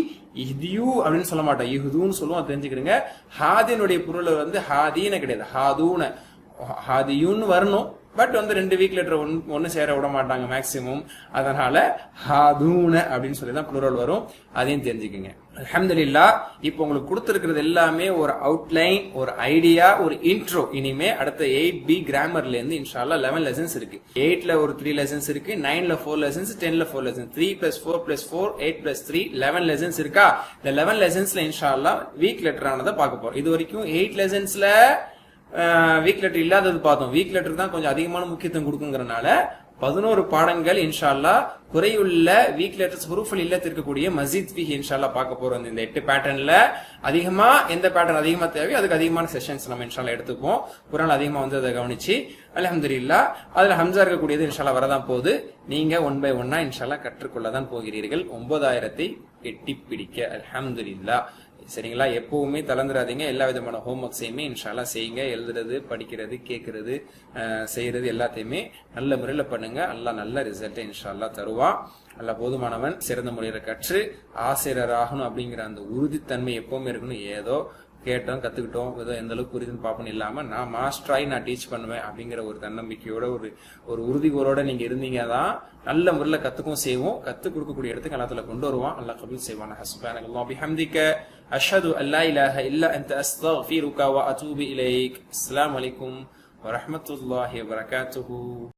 இஹ்தியூ அப்படின்னு சொல்ல மாட்டோம், இஹ்தூன்னு சொல்லுவோம். அதை தெரிஞ்சுக்கிறீங்க. ஹாதினுடைய பொருள் ஹாதீன கிடையாது, ஹாதூன. ஹாதியூன்னு வரணும். பட் ரெண்டு வீக் லெட்டர் ஒன்னு சேர விட மாட்டாங்க மேக்சிமம். அதனால ஹாதூன அப்படின்னு சொல்லி தான் ப்ளூரல் வரும். அதையும் தெரிஞ்சுக்கங்க. அல்ஹம்துலில்லாஹ். இப்போ உங்களுக்கு கொடுத்திருக்கிறது எல்லாமே ஒரு அவுட்லைன், ஒரு ஐடியா, ஒரு இன்ட்ரோ. இனிமே அடுத்த 8B கிராமர்ல இருந்து இன்ஷா அல்லாஹ் 11 லெசன்ஸ் இருக்கு. 8ல ஒரு 3 லெசன்ஸ் இருக்கு, 9ல 4 லெசன்ஸ், 10ல 4 லெசன்ஸ், 3 + 4 + 4 8 + 3 11 லெசன்ஸ் இருக்கா? இந்த 11 லெசன்ஸ்ல இன்ஷா அல்லாஹ் வீக் லெட்டர் ஆனதை பார்க்க போறோம். இது வரைக்கும் 8 லெசன்ஸ்ல வீக் லெட்டர் இல்லாதது பார்த்தோம். வீக் லெட்டர் தான் கொஞ்சம் அதிகமான முக்கியத்துவம் கொடுக்குங்கிறனால 11 பாடங்கள் இன்ஷா அல்லாஹ் குறையுள்ள வீக் லெட்டர்ஸ் ஹுரூஃபுல் இல்லத் இருக்கக்கூடிய மஸீத் ஃபீஹி இன்ஷா அல்லாஹ் பார்க்க போறோம். இந்த 8 பேட்டர்ன்ல அதிகமா எந்த பேட்டர்ன் அதிகமா தேவையோ அதுக்கு அதிகமான செஷன்ஸ் நம்ம இன்ஷா அல்லாஹ் எடுத்துப்போம். குர்ஆன் அதிகமா அதை கவனிச்சு அல்ஹம்துலில்லாஹ். அதுல ஹம்ஸா இருக்கக்கூடியது இன்ஷா அல்லாஹ் வரதான் போகுது. நீங்க 1 by 1 இன்ஷா அல்லாஹ் கற்றுக்கொள்ளதான் போகிறீர்கள். 9000 எட்டி பிடிக்க. அல்ஹம்துலில்லாஹ். சரிங்களா? எப்பவுமே தளர்ந்துடாதீங்க. எல்லா விதமான ஹோம் ஒர்க்ஸையுமே இன்ஷா அல்லாஹ் செய்யுங்க. எழுதுறது, படிக்கிறது, கேட்கறது, செய்யறது எல்லாத்தையுமே நல்ல முறையில பண்ணுங்க. அல்லாஹ் நல்ல ரிசல்ட்டை இன்ஷா அல்லாஹ் தருவான். அல்லாஹ் போதுமானவன். சிறந்த முறையில கற்று ஆசிரியர் ஆகணும் அப்படிங்கிற அந்த உறுதித்தன்மை எப்பவுமே இருக்கணும். ஏதோ கேட்டோம், கத்துக்கிட்டோம், ஏதோ எந்த அளவுக்கு புரியுதுன்னு பார்ப்போம் இல்லாம நான் மாஸ்டராய் நான் டீச் பண்ணுவேன் அப்படிங்கிற ஒரு தன்னம்பிக்கையோட ஒரு உறுதிகோரோட நீங்க இருந்தீங்க தான் நல்ல முறையில் கத்துக்கும் செய்வோம். கத்துக் கொடுக்கக்கூடிய இடத்துக்கு அல்லாஹ் தஆலா கொண்டு வருவான். அல்லாஹ் கபூல் செய்வான். சுப்ஹானல்லாஹி பிஹம்திக அஷ்ஹது அல்லா இலாஹ இல்லா அன்த அஸ்தக்ஃபிருக வ அதூபு இலைக். அஸ்ஸலாமு அலைக்கும் வ ரஹ்மத்துல்லாஹி வ பரகாத்துஹு.